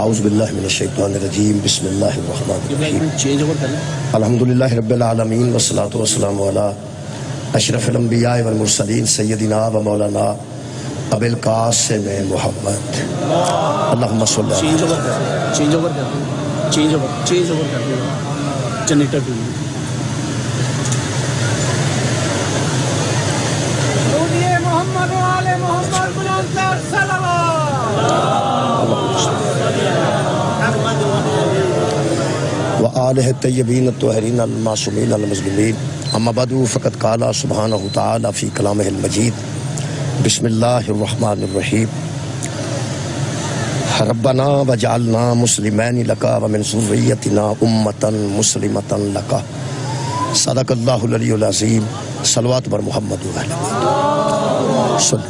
اعوذ باللہ من الشیطان الرجیم بسم اللہ الرحمن الرحیم الحمدللہ رب العالمین والصلاة والسلام علی اشرف الانبیاء والمرسلین سیدنا و مولانا ابی القاسم محمد اللہم صلی اللہ علیہ وسلم. وآلہ الطیبین الطاہرین المعصومین المظلومین اما بعد فقد قال سبحانہ تعالی فی کلامہ المجید بسم اللہ الرحمن الرحیم ربنا وجعلنا مسلمین لکا ومن ذریتنا امتا مسلمتا لکا. صدق اللہ العلی العظیم. صلوات بر محمد و علیہ صلی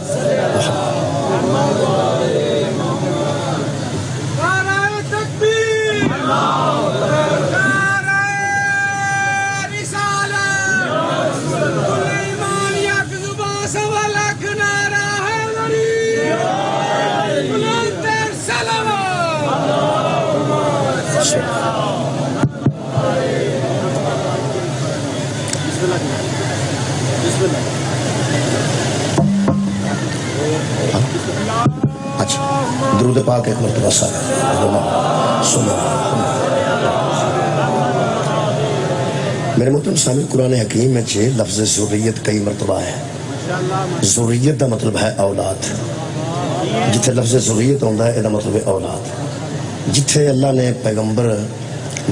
درود پاک ایک مرتبہ میرے محترم سامعین قرآن حکیم میں لفظ ذریت کئی مرتبہ ہے. ذریت دا مطلب ہے اولاد. جتھے لفظ ذریت ہوتا ہے یہ مطلب ہے اولاد. جتھے اللہ نے پیغمبر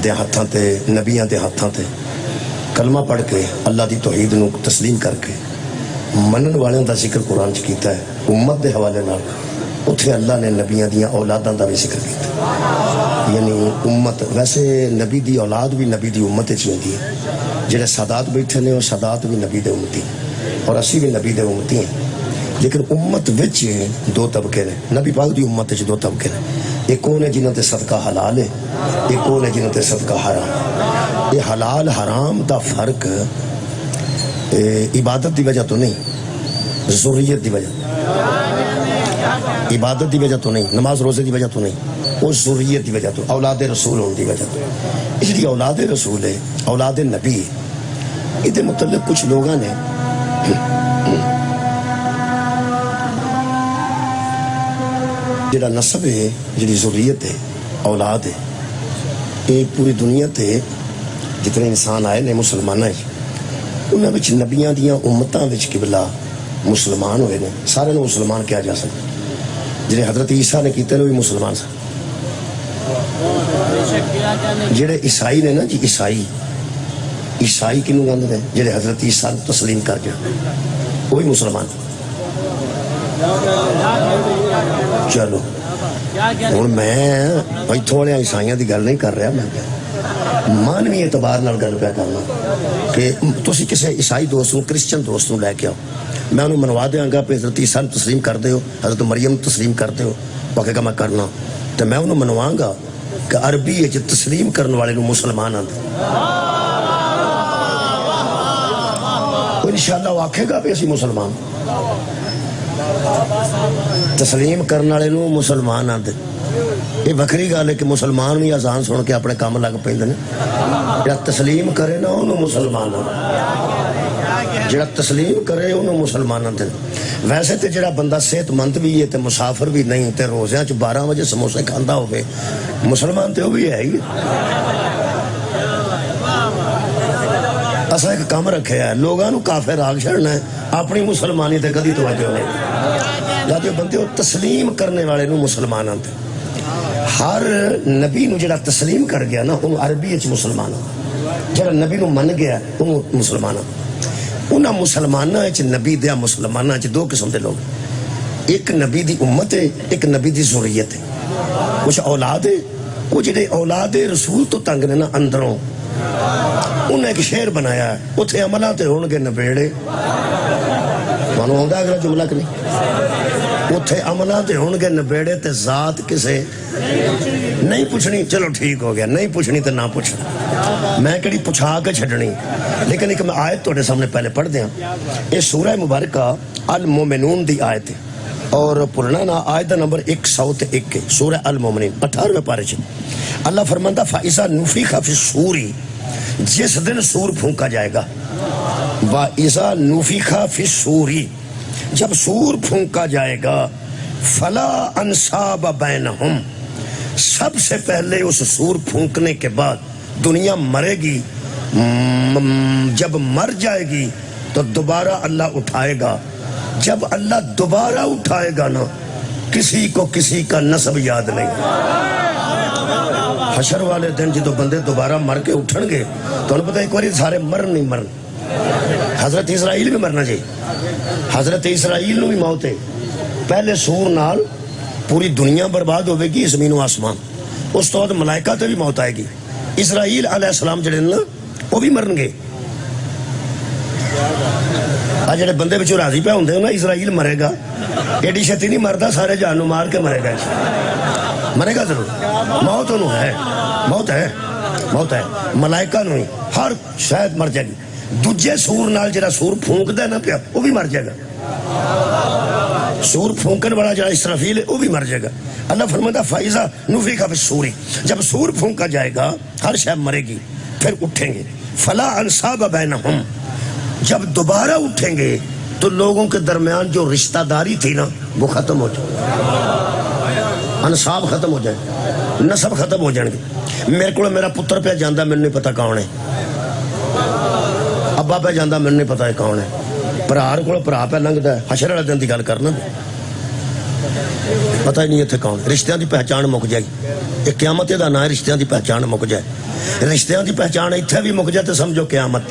دے ہاتھاں تے نبیاں دے ہاتھاں تے کلمہ پڑھ کے اللہ دی توحید نو تسلیم کر کے منن والوں دا ذکر قرآن چ کیتا ہے امت دے حوالے نال اتھے اللہ نے نبیاں دیاں اولاداں دا بھی ذکر کیتا. یعنی امت ویسے نبی دی اولاد بھی نبی دی امت وچ ہوندی ہے. جڑے سادات بیٹھے نے وہ سادات بھی نبی دے امتی اور اسی بھی نبی دے امتی ہیں. لیکن امت وچ دو طبقے نے. نبی پاک دی امت وچ دو طبقے نے. ایک وہ نے جنہاں تے صدقہ حلال ہے, ایک وہ نے جنہاں تے صدقہ حرام. یہ حلال حرام دا فرق عبادت دی وجہ تو نہیں, ذریت دی وجہ, عبادت دی وجہ تو نہیں, نماز روزے دی وجہ تو نہیں, وہ ذریت دی وجہ تو, اولاد رسول ہونے دی وجہ تو. اس لیے اولاد رسول ہے, اولاد نبی ہے. اس متعلق کچھ لوگوں نے جڑا نسب ہے, جڑی ذریت ہے, اولاد ہے, یہ پوری دنیا تے جتنے انسان آئے نے مسلمان ہیں انہاں وچ نبیاں دیاں امتاں وچ قبلہ مسلمان ہوئے نے. سارے نو مسلمان کیا جا سکتا. جڑے حضرت عیسیٰ نے کیتے نے وہ مسلمان سن. جڑے عیسائی نے نا جی, عیسائی کنوں کہندے نے جڑے حضرت عیسیٰ نو تسلیم کر گئے وہی مسلمان. چلو ہوں میں اتوں والے عیسائیاں کی گل نہیں کر رہا, میں مانوی اعتبار نال گل پہ کرنا کہ تسی کسی عیسائی دوست نو, کرسچن دوست نو لے کے آؤ, میں انہوں منوا دیاں گا پہ حضرت عیسیٰ تسلیم کر دے ہو, حضرت مریم تسلیم کر دے ہو, وہ کہے گا میں کرنا, تو میں انہوں منواں گا کہ عربی تسلیم کرنے والے نو مسلمان آتے. انشاءاللہ وہ آکھے گا بھی اسی مسلمان. تسلیم کرنے والے نو مسلمان آتے. یہ وکری گل ہے کہ مسلمان بھی اذان سن کے اپنے کام لگ پہ. جڑا تسلیم کرے نا انہوں مسلمان آتے, جڑا تسلیم کرے انہوں مسلمان آتے. ویسے تو جڑا بندہ صحت مند بھی ہے, مسافر بھی نہیں, روزیاں 12 بجے سموسے کھانا ہوئے, مسلمان تو وہ بھی ہے ہی. اسا ایک کام رکھے ہے, لوگوں کو کافر آگ چھڑنا ہے, اپنی مسلمانی تے کدی توجہ نہیں. جب بندے وہ تسلیم کرنے والے نو مسلمان آتے. ہر نبی نو جڑا تسلیم کر گیا نا انہوں عربی اچ مسلمان آتا. جڑا نبی نو من گیا انہوں مسلمان آتا. انہاں مسلمانہ اچ نبی دیا مسلمانہ اچ دو قسم دے لوگ, ایک نبی دی امت ہے, ایک نبی دی ذریت ہے. کچھ اولاد ہے, وہ جڑے اولاد رسول تو تنگ نے نا اندروں, انہیں ایک شعر بنایا ہے, اتھے عملہ تے ہون گے نبیڑے. مانو ہوندہ اگلا جملہ کہ نہیں, اتھے عملہ تے ہون گے نبیڑے تے ذات کسے نہیں پوچھنی. چلو ٹھیک ہو گیا, نہیں پوچھنی تے نہ پوچھنا, میں کڑی پوچھا کے چھڑنی. لیکن ایک میں آیت توڑے سامنے پہلے پڑھ دیا. یہ سورہ مبارکہ المومنون دی آیت ہے. اور پرنا نا آیت نمبر 101 کے سورہ المومنین 18ویں پارے چ اللہ فرماندا فَإِذَا نُفِخَ فِي الصُّورِ جس دن سور پھونکا جائے گا وَإِذَا نُفِخَ فِي الصُّورِ جب سور پھونکا جائے گا فَلَا أَنْصَابَ بَيْنَهُمْ سب سے پہلے اس سور پھونکنے کے بعد دنیا مرے گی، جب مر جائے گی تو دوبارہ اللہ اٹھائے گا. جب اللہ دوبارہ اٹھائے گا نا کسی کو کسی کا نسب یاد نہیں. حشر والے دن جدو بندے دوبارہ مر کے اٹھن گے تو انہوں پتہ ایک باری سارے مرن نہیں مرن. حضرت اسرائیل بھی مرنا چاہیے، حضرت اسرائیل نو بھی موت ہے. پہلے سور نال پوری دنیا برباد ہوئے گی، زمین و آسمان. اس تو بعد ملائکہ تے بھی موت آئے گی. اسرائیل علیہ السلام جڑے نا وہ بھی مرن گے. آج جڑے بندے بچوں راضی پہ ہوندے نا اسرائیل مرے گا، ایڈی چھتی نہیں مردا، سارے جہان نو مار کے مرے گا. مرے گا ضرور، موت انہوں ہے، موت ہے، موت ہے. ملائکہ نو ہی ہر شاید مر جائے گی. دوجے سور نال جڑا سور پھونک دے نا پیا وہ بھی مر جائے گا. سور پھونکن والا جڑا اسرافیل ہے وہ بھی مر جائے گا. اللہ فرماتا فائزہ نفخ فی الصور جب سور پھونکا جائے گا ہر شے مرے گی، پھر اٹھیں گے. فلا انصاب بینہم جب دوبارہ اٹھیں گے تو لوگوں کے درمیان جو رشتہ داری تھی نا وہ ختم ہو جائے، انصاب ختم ہو جائے، نسب ختم ہو جائیں گے. میرے کو میرا پتر پہ جاندہ میں نہیں پتا کون ہے، ابا پہ جاندہ میں نہیں پتا کون ہے، پرار کو پرا پہ لنگدا ہے. حشر والے دن دی گل کرنا پتہ ہی نہیں اتنے کون. رشتیاں دی پہچان مک جائے گی. یہ قیامت دا نام ہے رشتیاں دی پہچان مک جائے. رشتیاں دی پہچان اتنے بھی مک جائے تو سمجھو قیامت.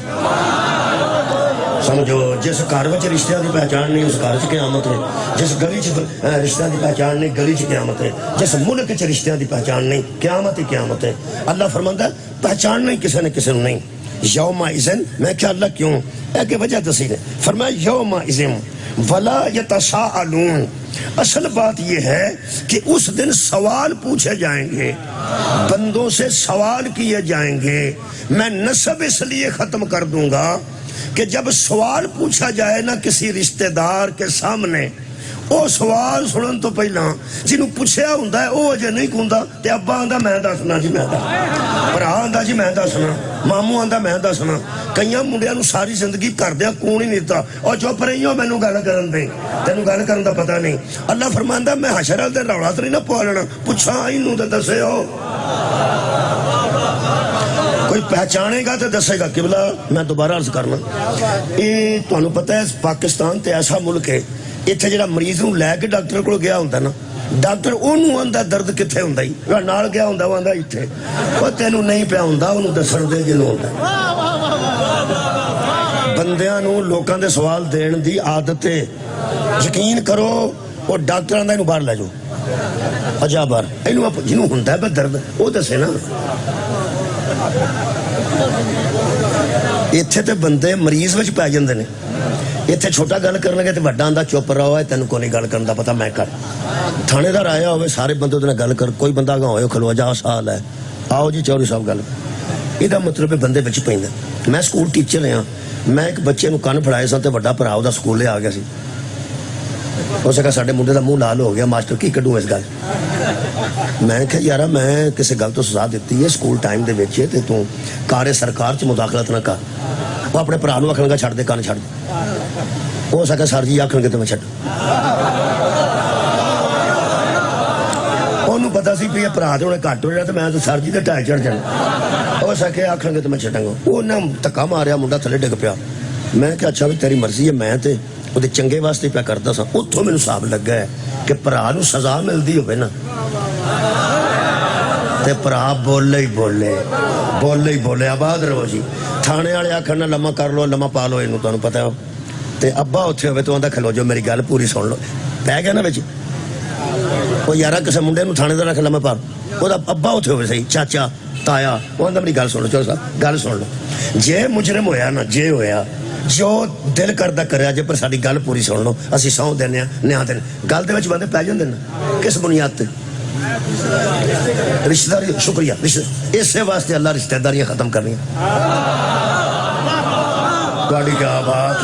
سمجھو جس گھر وچ رشتیاں دی پہچان نہیں اس گھر وچ قیامت ہے. جس گلی چ رشتیاں دی پہچان نہیں گلی چ قیامت ہے. جس ملک چ رشتیاں دی پہچان نہیں قیامت ہی قیامت ہے. اللہ فرماندا ہے پہچان نہیں کسی نے کسی نے نہیں. یوم اذن میں کہ اللہ کیوں ہے کہ وجہ دسی نے فرمایا یوم اذن ولا یتساءلون. اصل بات یہ ہے کہ اس دن سوال پوچھے جائیں گے، بندوں سے سوال کیے جائیں گے. میں نسب اس لیے ختم کر دوں گا کہ جب سوال پوچھا جائے نا کسی رشتہ دار کے سامنے، وہ سوال سنن تو پہلا جنہوں پوچھیا ہوندا ہے وہ اجے نہیں کوندا تے ابا آندا میں دسنا جی میں دسنا، بھرا آندا جی میں دسنا، ماموں آندا میں دسنا. کئیاں منڈیاں نوں ساری زندگی کردیاں کون ہی نہیں تا اور چپ رہیو مینوں گل کرن دے، تینوں گل کرن دا پتہ نہیں. اللہ فرماندا میں حشر والے دن رولا تے نہیں نہ پوا لینا، پوچھاں اینوں تے دسے ہو. کوئی پہچانے گا تو دسے گا. قبلہ میں دوبارہ عرض کرنا یہ تمہیں پتہ ہے پاکستان تے ایسا ملک ہے اتنے جڑا مریض نوں لے کے ڈاکٹر کو گیا ہوندا نا ڈاکٹر انہوں آندا درد کتنے ہوندا ہی نال گیا ہوندا وہ آندا اتنے وہ تینوں نہیں پیا ہوندا انہوں دسن دے جنوں ہوندا. بندیاں نوں لوکاں دے سوال دین دی عادت ہے. یقین کرو وہ ڈاکٹر آندا اینوں باہر لے جاؤ اجا باہر اینوں جنوں ہوندا ہے درد وہ دسے نا. اتنے تے بندے مریض وچ پی جاندے نے. اتنے چھوٹا گل کرنے گے تو وڈا آندا چپ رہو ہے تینوں کو نہیں گل کرن دا پتہ میں کر. تھانے دار آیا ہوئے سارے بندے دے گل کر کوئی بندہ گاں ہوئے کھلو جا سال ہے آؤ جی چوری صاحب گل. یہ مطلب بندے بچ پیندا. میں سکول ٹیچر ہاں. میں ایک بچے نوں کن پڑھائے سن تے وڈا بھرا دا سکولے آ گیا سی. اس کہا ساڈے منڈے دا منہ لال ہو گیا ماسٹر کی کڈوں اس گل. میں کہ یار میں کسی گل تو سزا دیتی ہے سکول ٹائم دے وچ تے تو کار سرکار چ مداخلت نہ کر. وہ اپنے بھرا نوں آکھن گا چھڈ دے کن چھڈ دے. ہو سکا سر جی آکھن گے تو میں چھڈ. انہوں پتا سی بھی بھرا تو انہیں گھٹ ہو جانا تو میں تو سر جی کے ٹائر چڑھ جانا. ہو سکے آکھن گے تو میں چھڈاں گا. انہیں دھکا ماریا منڈا تھلے ڈگ پیا. میں کہ اچھا بھی تیری مرضی ہے میں تے وہ چنگے واسطے پیا کرتا سا. اتوں میرے حساب لگا ہے کہ بھرا نوں سزا ملتی ہوئے نا تے بھرا بولے ہی بولے بولے ہی بولے. آباد رہو جی. تھانے والے آخر نہ لما کر لو لما پا لو یہ تمہیں پتا ہو تے ابا اتنے ہوئے تو آدھا کھلو جو میری گل پوری سن لو. پی گیا نا بچ وہ یار کسی منڈے نوں تھانے دا رکھ لما پا وہ ابا اتنے ہوئے صحیح چاچا تایا وہ آدھا میری گل سن لو. چلو صاحب گل سن لو. جے مجرم ہویا نا جے ہویا جو دل کردا کریا جے پر ساری گل پوری سن لو اسی سو دینے نیا دینے گل دے وچ بندے پی جاندے نا کس بنیاد تے رشتہ داری. شکریہ اسے واسطے اللہ رشتہ داریاں ختم کرنی. تہاڈی کیا بات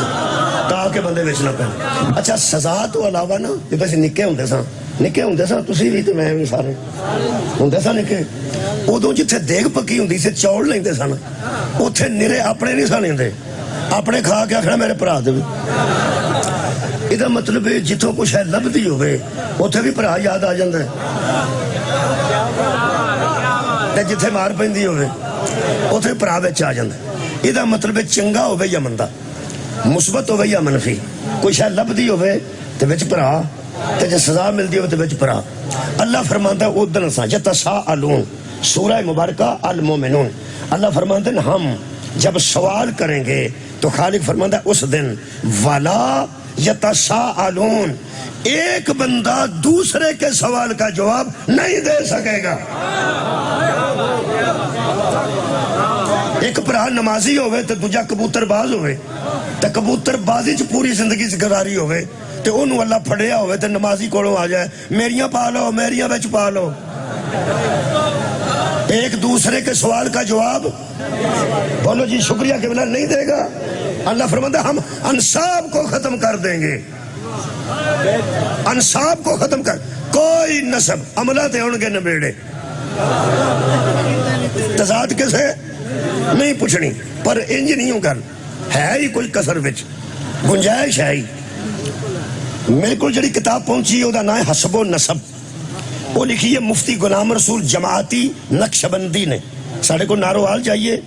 تاکہ بندے وچ نہ پین. اچھا سزا تو علاوہ نا جب اسی نکے ہوندے ساں تسی بھی تے میں بھی سارے ہوندے ساں نکے, ادوں جتھے دیگ پکی ہوندی سی چوڑ لیندے سن, اوتھے نرے اپنے نہیں سن لیندے, اپنے کھا کے آکھنا میرے بھرا دے. یہ مطلب جتوں کچھ ہے لبھی ہوئے اتنے بھی بھرا یاد آ جاتا ہے, جتھے مار پی ہوئے اتنے بھرا بچ آ جاتا. یہ مطلب چنگا ہوئے یا مندا, مثبت ہوئے یا منفی, کچھ ہے لبھی ہوئے تو بچ بھرا, تے جے سزا ملتی ہوئے تو بچ بھرا. اللہ فرماندا ہے اودن سا یتساءلون, سورہ مبارکہ المومنون. اللہ فرمانتے ہیں ہم جب سوال کریں گے تو خالق فرماندا ہے اس دن ولا یتساءلون, ایک بندہ دوسرے کے سوال کا جواب نہیں دے سکے گا. ایک بھرا نمازی ہوئے تو دوجا کبوتر باز ہوئے, تو کبوتر بازی چ پوری زندگی گزاری ہوئے تو انہوں اللہ پھڑیا ہوئے تو نمازی کولوں آ جائے میریاں پا لو میریاں بچ پا لو. ایک دوسرے کے سوال کا جواب بولو جی شکریہ قبلہ نہیں دے گا. اللہ فرماتا ہم انصاب کو ختم کر دیں گے, انصاب کو ختم کر, کوئی نسب عملہ تے ان کے نبیڑے تضاد کسے نہیں پوچھنی, پر انج نہیں ہوں کر ہے ہی کوئی کسر وچ گنجائش ہے ہی. میرے کو جڑی کتاب پہنچی وہ نام ہے حسب و نسب, وہ لکھی ہے مفتی غلام رسول جماعتی نقشبندی نے. ساڑھے کو ناروال جائیے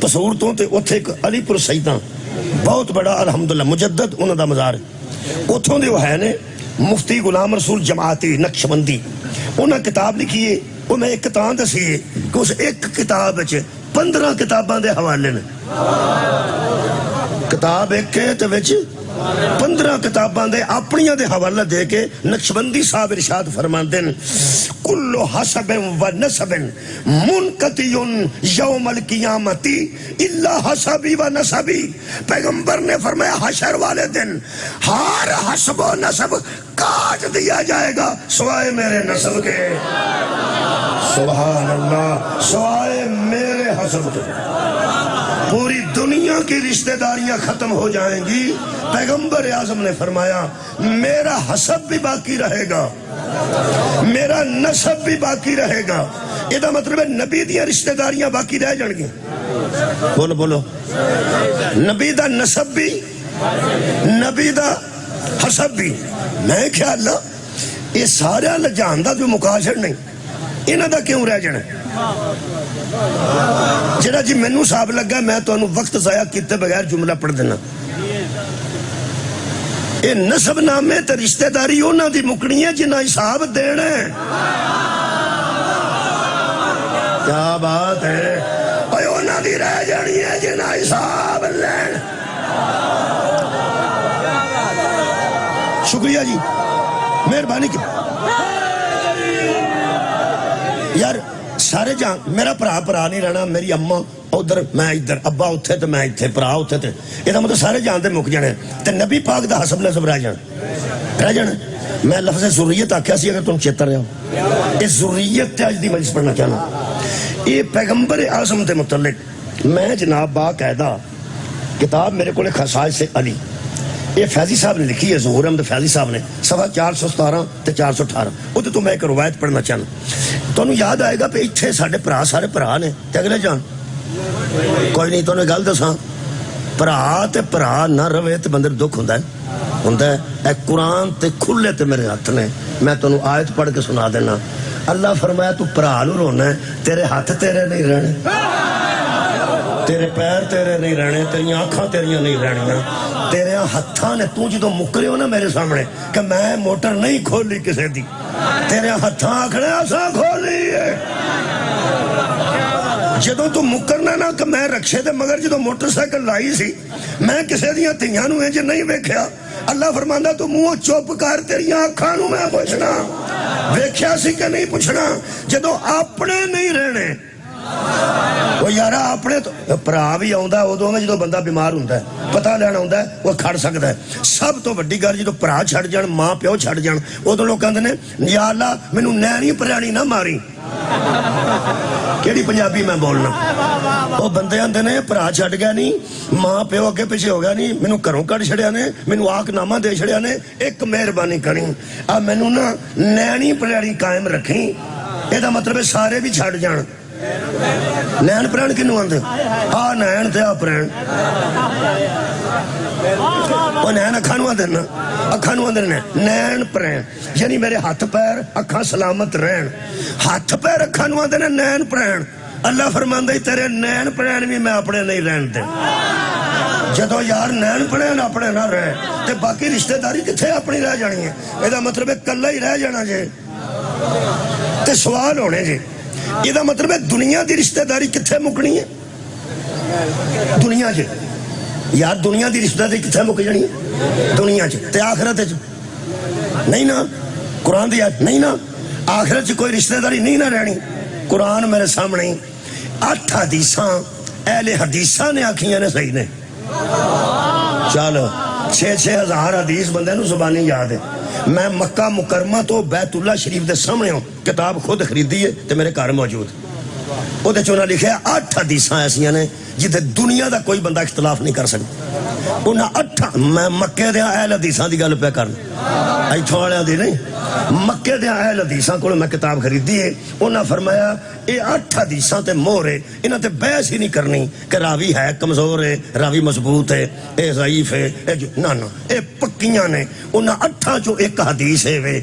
پسور تو تے اتھے ایک علی پور سیداں بہت بڑا الحمدللہ مجدد انہوں دا مزار ہے, اتھوں دے وہ ہے نے مفتی غلام رسول جماعتی نقشبندی. انہاں کتاب لکھی ہے, وہ میں ایک کتاب دسی ہے کہ اس ایک کتاب 15 کتاباں دے حوالے نے. کتاب ایک کے تے وچ 15 کتاباں دے اپنیاں دے حوالہ دے کے نقشبندی صاحب ارشاد فرماندے ہیں کل حسب و نسب منقطع یوم القیامتی الا حسبی و نسبی. پیغمبر نے فرمایا حشر والے دن ہر حسب و نسب کاٹ دیا جائے گا سوائے میرے نسب کے. سبحان اللہ, سوائے میرے حسب کے. پوری دنیا کی رشتہ داریاں ختم ہو جائیں گی, پیغمبر اعظم نے فرمایا میرا حسب بھی باقی رہے گا, میرا نسب بھی باقی رہے گا. یہ مطلب ہے نبی دیا رشتہ داریاں باقی رہ جان گی. بولو بولو, نبی دا نسب بھی نبی دا حسب بھی. میں خیال نا یہ سارا لجان دا جو مقاصر نہیں انہاں دا کیوں رہ جانا. جڑا جی مینوں صاحب لگا میں تو وقت ضائع کیتے بغیر جملہ پڑھ دینا. یہ نسب نامے تے رشتہ داری انہاں دی مکنی ہے جنہاں حساب دینا ہے. کیا بات ہے, اوے انہاں دی رہ جانی ہے جنہاں حساب لین. شکریہ جی, مہربانی کی. یار سارے جان میرا بھرا نہیں رہنا, میری اماں ادھر میں ادھر, ابا اتھے تے میں اتھے, بھرا اتھے تے, یہ مطلب سارے جان دے مک جانے تے نبی پاک دا حسب نسب رہ جانا. میں لفظ ضروریت آکھیا سی اگر تم چیتا رہے ہو, اس ضروریت تے آج دی مجلس پڑھنا چاہنا. یہ پیغمبر اعظم دے متعلق میں جناب باقاعدہ کتاب میرے کو خصائص سے علی, یہ فیضی صاحب نے لکھی ہے, ظہور احمد فیضی صاحب نے, صفحہ 417 تے 418. وہ تو میں ایک روایت پڑھنا چاہنا. تمہیں یاد آئے گا پہ اتھے ساڑھے پرا سارے پرا نے تے اگلے جان کوئی نہیں. تمہیں گل دساں, پرا تے پرا نہ روے تے بندے دکھ ہوندا ہے. اے قرآن تے کھلے تے میرے ہاتھ نے, میں تمہیں آیت پڑھ کے سنا دینا. اللہ فرمایا تو پرا نو رونا ہے, تیرے ہاتھ تیرے نہیں رہنے, تیرے پیر تیرے نہیں رہنے, تیری آنکھاں تیریاں نہیں رہنیاں, تیرے ہتھاں نے. تو جدو مکرے ہو نا میرے سامنے کہ میں موٹر نہیں کھولی کسے دی, تیرے ہتھاں آکھنے اساں کھولی ہے. جدو تو مکرنا نا کہ میں رکشے دے مگر جدو موٹر سائیکل لائی سی میں کسے دیاں تیاں نو انج نہیں ویکھیا. اللہ فرماندا تو منہ چپ کر, تیری آنکھاں نو میں پوچھنا ویکھیا سی کہ نہیں پوچھنا. جدو اپنے نہیں رہنے وہ یارا اپنے تو پرا بھی آؤندا ادوں میں جدو بندہ بیمار ہوندا ہے, پتہ لینا ہوندا ہے, وہ کھڑ سکدا ہے. سب تو وڈی گل جدو پرا چھڑ جان, ماں پیو چھڑ جان, ادوں لوگ کہندے نے یا اللہ مینوں نہری پرانی نہ ماری. ਕਿਹੜੀ ਪੰਜਾਬੀ ਮੈਂ ਬੋਲਣਾ। ਉਹ ਬੰਦੇ ਆਂਦੇ ਨੇ ਭਰਾ ਛੱਡ ਗਿਆ ਨਹੀਂ, ਮਾਂ ਪਿਓ ਅੱਗੇ ਪਿੱਛੇ ਹੋ ਗਿਆ ਨਹੀਂ, ਮੈਨੂੰ ਘਰੋਂ ਕੱਢ ਛੜਿਆ ਨੇ, ਮੈਨੂੰ ਆਕਨਾਮਾ ਦੇ ਛੜਿਆ ਨੇ, ਇੱਕ ਮਿਹਰਬਾਨੀ ਕਰੀ ਆ ਮੈਨੂੰ ਨਾ ਨੈਣੀ ਪ੍ਰੈਣੀ ਕਾਇਮ ਰੱਖੀ। ਇਹਦਾ ਮਤਲਬ ਹੈ ਸਾਰੇ ਵੀ ਛੱਡ ਜਾਣ। ਨੈਣ ਪ੍ਰੈਣ ਕਿਹਨੂੰ ਆਂਦੇ? ਆ ਨੈਣ ਤੇ ਆ ਪ੍ਰੈਣ। ਉਹ ਨੈਣ ਅੱਖਾਂ ਨੂੰ ਆਂਦੇ ਨਾ, ਅੱਖਾਂ ਨੂੰ ਆਂਦੇ ਨੇ ਨੈਣ ਪ੍ਰੈਣ, ਯਾਨੀ ਮੇਰੇ ਹੱਥ ਪੈਰ ਅੱਖਾਂ ਸਲਾਮਤ ਰਹਿਣ। ਹੱਥ ਪੈਰ ਅੱਖਾਂ ਨੂੰ ਆਂਦੇ ਨੇ ਨੈਣ ਪ੍ਰੈਣ। ਅੱਲਾ ਫਰਮਾਂਦਾ ਹੀ ਤੇਰੇ ਨੈਣ ਪ੍ਰੈਣ ਵੀ ਮੈਂ ਆਪਣੇ ਨਹੀਂ ਰਹਿਣ ਦੇ। ਜਦੋਂ ਯਾਰ ਨੈਣ ਪ੍ਰੈਣ ਆਪਣੇ ਨਾ ਰਹੇ ਤੇ ਬਾਕੀ ਰਿਸ਼ਤੇਦਾਰੀ ਕਿੱਥੇ ਆਪਣੀ ਰਹਿ ਜਾਣੀ ਹੈ। ਇਹਦਾ ਮਤਲਬ ਹੈ ਕੱਲਾ ਹੀ ਰਹਿ ਜਾਣਾ ਜੇ ਤੇ ਸਵਾਲ ਹੋਣੇ ਜੇ। ਇਹਦਾ ਮਤਲਬ ਹੈ ਦੁਨੀਆ ਦੀ ਰਿਸ਼ਤੇਦਾਰੀ ਕਿੱਥੇ ਮੁੱਕਣੀ ਹੈ? ਦੁਨੀਆ 'ਚ ਯਾਰ ਦੁਨੀਆ ਦੀ ਰਿਸ਼ਤੇਦਾਰੀ ਕਿੱਥੇ ਮੁੱਕ ਜਾਣੀ ਹੈ? ਦੁਨੀਆ 'ਚ ਤੇ ਆਖਰਤ 'ਚ ਨਹੀਂ ਨਾ। ਕੁਰਾਨ ਦੀ ਨਹੀਂ ਨਾ, ਆਖਰਤ 'ਚ ਕੋਈ ਰਿਸ਼ਤੇਦਾਰੀ ਨਹੀਂ ਨਾ ਰਹਿਣੀ। ਕੁਰਾਨ ਮੇਰੇ ਸਾਹਮਣੇ 8 ਹਦੀਸਾਂ ਅਹਿਲੇ ਹਦੀਸਾਂ ਨੇ ਆਖੀਆਂ ਨੇ, ਸਹੀ ਨੇ। ਚੱਲ 6-6 ਹਜ਼ਾਰ ਹਦੀਸ ਬੰਦੇ ਨੂੰ ਜ਼ੁਬਾਨੀ ਯਾਦ ਹੈ। ਮੈਂ ਮੱਕਾ ਮੁਕਰਮਾ ਤੋਂ ਬੈਤੁੱਲਾ ਸ਼ਰੀਫ ਦੇ ਸਾਹਮਣੇ ਕਿਤਾਬ ਖੁਦ ਖਰੀਦੀ ਹੈ ਤੇ ਮੇਰੇ ਘਰ ਮੌਜੂਦ। ਉਹਦੇ 'ਚ ਉਹਨਾਂ ਲਿਖਿਆ 8 ਹਦੀਸਾਂ ਐਸੀਆਂ ਨੇ ਜਿੱਥੇ ਦੁਨੀਆ ਦਾ ਕੋਈ ਬੰਦਾ ਇਖਤਲਾਫ ਨਹੀਂ ਕਰ ਸਕਦਾ। ਉਹਨਾਂ 8 ਮੈਂ ਮੱਕੇ ਦੇ ਅਹਿਲ ਹਦੀਸਾਂ ਦੀ ਗੱਲ ਪਿਆ ਕਰਨਾ, ਇੱਥੋਂ ਵਾਲਿਆਂ ਦੀ ਨਹੀਂ। ਮੱਕੇ ਦੇ ਅਹਿਲ ਹਦੀਸਾਂ ਕੋਲ ਮੈਂ ਕਿਤਾਬ ਖਰੀਦੀ ਹੈ। ਉਹਨਾਂ ਫਰਮਾਇਆ ਇਹ 8 ਹਦੀਸਾਂ ਤੇ ਮੋਹਰ ਹੈ, ਇਹਨਾਂ ਤੇ ਬਹਿਸ ਹੀ ਨਹੀਂ ਕਰਨੀ ਕਿ ਰਾਵੀ ਹੈ ਕਮਜ਼ੋਰ ਹੈ, ਰਾਵੀ ਮਜ਼ਬੂਤ ਹੈ, ਇਹ ਜ਼ਈਫ ਹੈ, ਇਹ ਨਾ ਨਾ, ਇਹ ਪੱਕੀਆਂ ਨੇ। ਉਹਨਾਂ 8 ਚੋਂ ਇੱਕ ਹਦੀਸ ਹੈ ਵੇ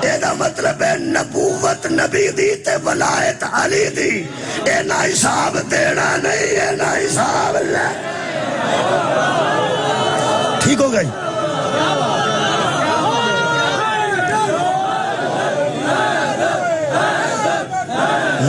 ਇਹਦਾ ਮਤਲਬ ਹੈ ਨਬੂਵਤ ਨਬੀ ਦੀ ਤੇ ਵਲਾਇਤ ਅਲੀ ਦੀ। ਇਹ ਨਾ ਹਿਸਾਬ ਦੇਣਾ ਨਹੀਂ, ਇਹ ਨਾ ਹਿਸਾਬ ਲੈ। ਠੀਕ ਹੋ ਗਿਆ ਜੀ?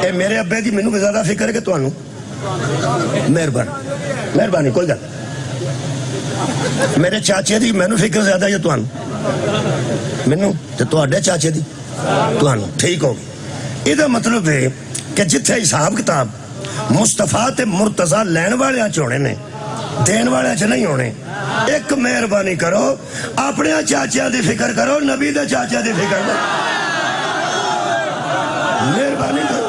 ਇਹ ਮੇਰੇ ਅੱਬੇ ਦੀ ਮੈਨੂੰ ਜ਼ਿਆਦਾ ਫਿਕਰ ਹੈ ਕਿ ਤੁਹਾਨੂੰ। ਮਿਹਰਬਾਨੀ ਕੋਈ ਗੱਲ। ਮੇਰੇ ਚਾਚੇ ਦੀ ਮੈਨੂੰ ਫਿਕਰ ਜ਼ਿਆਦਾ ਹੈ ਤੁਹਾਨੂੰ, ਮੈਨੂੰ ਤੇ ਤੁਹਾਡੇ ਚਾਚੇ ਦੀ ਤੁਹਾਨੂੰ। ਠੀਕ ਹੋ ਗਈ। ਇਹਦਾ ਮਤਲਬ ਹੈ ਕਿ ਜਿੱਥੇ ਹਿਸਾਬ ਕਿਤਾਬ ਮੁਸਤਫਾ ਤੇ ਮੁਰਤਜ਼ਾ ਲੈਣ ਵਾਲਿਆਂ 'ਚ ਹੋਣੇ ਨੇ, ਦੇਣ ਵਾਲਿਆਂ 'ਚ ਨਹੀਂ ਹੋਣੇ। ਇੱਕ ਮਿਹਰਬਾਨੀ ਕਰੋ, ਆਪਣੇ ਚਾਚਿਆਂ ਦੀ ਫਿਕਰ ਕਰੋ, ਨਬੀ ਦੇ ਚਾਚਿਆਂ ਦੀ ਫਿਕਰ ਕਰੋ। ਮਿਹਰਬਾਨੀ ਕਰੋ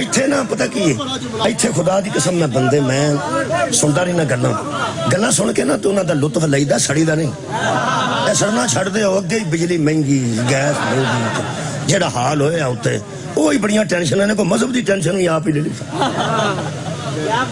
ਇੱਥੇ ਨਾ ਪਤਾ ਕੀ ਹੈ, ਇੱਥੇ ਖੁਦਾ ਦੀ ਕਸਮ ਮੈਂ ਬੰਦੇ ਮੈਂ ਸੁਣਦਾ ਨਹੀਂ ਨਾ ਗੱਲਾਂ ਸੁਣ ਕੇ ਨਾ ਤੇ ਉਹਨਾਂ ਦਾ ਲੁਤਫ ਲਈਦਾ, ਸੜੀ ਦਾ ਨਹੀਂ। ਇਹ ਸੜਨਾ ਛੱਡਦੇ ਹੋ, ਅੱਗੇ ਹੀ ਬਿਜਲੀ ਮਹਿੰਗੀ, ਗੈਸ ਮਹਿੰਗੀ, ਜਿਹੜਾ ਹਾਲ ਹੋਇਆ ਉੱਤੇ ਉਹ ਹੀ ਬੜੀਆਂ ਟੈਨਸ਼ਨਾਂ ਨੇ। ਕੋਈ ਮਜ਼ਹਬ ਦੀ ਟੈਨਸ਼ਨ ਵੀ ਆਪ ਹੀ ਲੈ ਲਈ।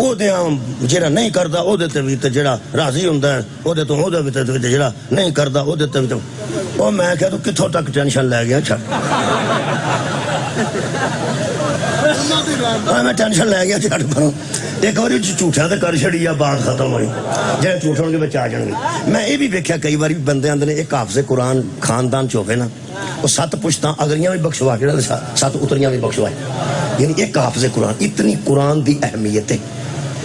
ਉਹਦੇ ਜਿਹੜਾ ਨਹੀਂ ਕਰਦਾ ਉਹਦੇ ਤੇ ਵੀ ਤੇ ਜਿਹੜਾ ਰਾਜ਼ੀ ਹੁੰਦਾ ਉਹਦੇ ਤੋਂ ਉਹਦੇ ਵੀ ਤੇ ਜਿਹੜਾ ਨਹੀਂ ਕਰਦਾ ਉਹਦੇ ਤੇ ਵੀ। ਉਹ ਮੈਂ ਕਿਹਾ ਤੂੰ ਕਿੱਥੋਂ ਤੱਕ ਟੈਨਸ਼ਨ ਲੈ ਗਿਆ? ਛੱਡ, ਮੈਂ ਟੈਨਸ਼ਨ ਲੈ ਗਿਆ, ਛੱਡ ਪਰੋਂ। ਇੱਕ ਵਾਰੀ ਝੂਠਿਆਂ ਤੇ ਕਰ ਛੜੀ ਆ, ਬਾਤ ਖਤਮ ਹੋਈ। ਜਿਹੜੇ ਝੂਠ ਹੋਣਗੇ ਵਿੱਚ ਆ ਜਾਣਗੇ। ਮੈਂ ਇਹ ਵੀ ਵੇਖਿਆ ਕਈ ਵਾਰੀ ਬੰਦੇ ਆਂਦੇ ਨੇ ਇੱਕ ਹਾਫਜ਼ੇ ਕੁਰਾਨ ਖਾਨਦਾਨ ਚ ਹੋਵੇ ਨਾ, ਉਹ 7 ਪੁਸ਼ਤਾਂ ਅਗਲੀਆਂ ਵੀ ਬਖਸ਼ਵਾ ਕੇ 7 ਉਤਰੀਆਂ ਵੀ ਬਖਸ਼ਵਾਏ। ਯਾਨੀ ਇੱਕ ਹਾਫਜ਼ੇ ਕੁਰਾਨ, ਇਤਨੀ ਕੁਰਾਨ ਦੀ ਅਹਿਮੀਅਤ ਹੈ।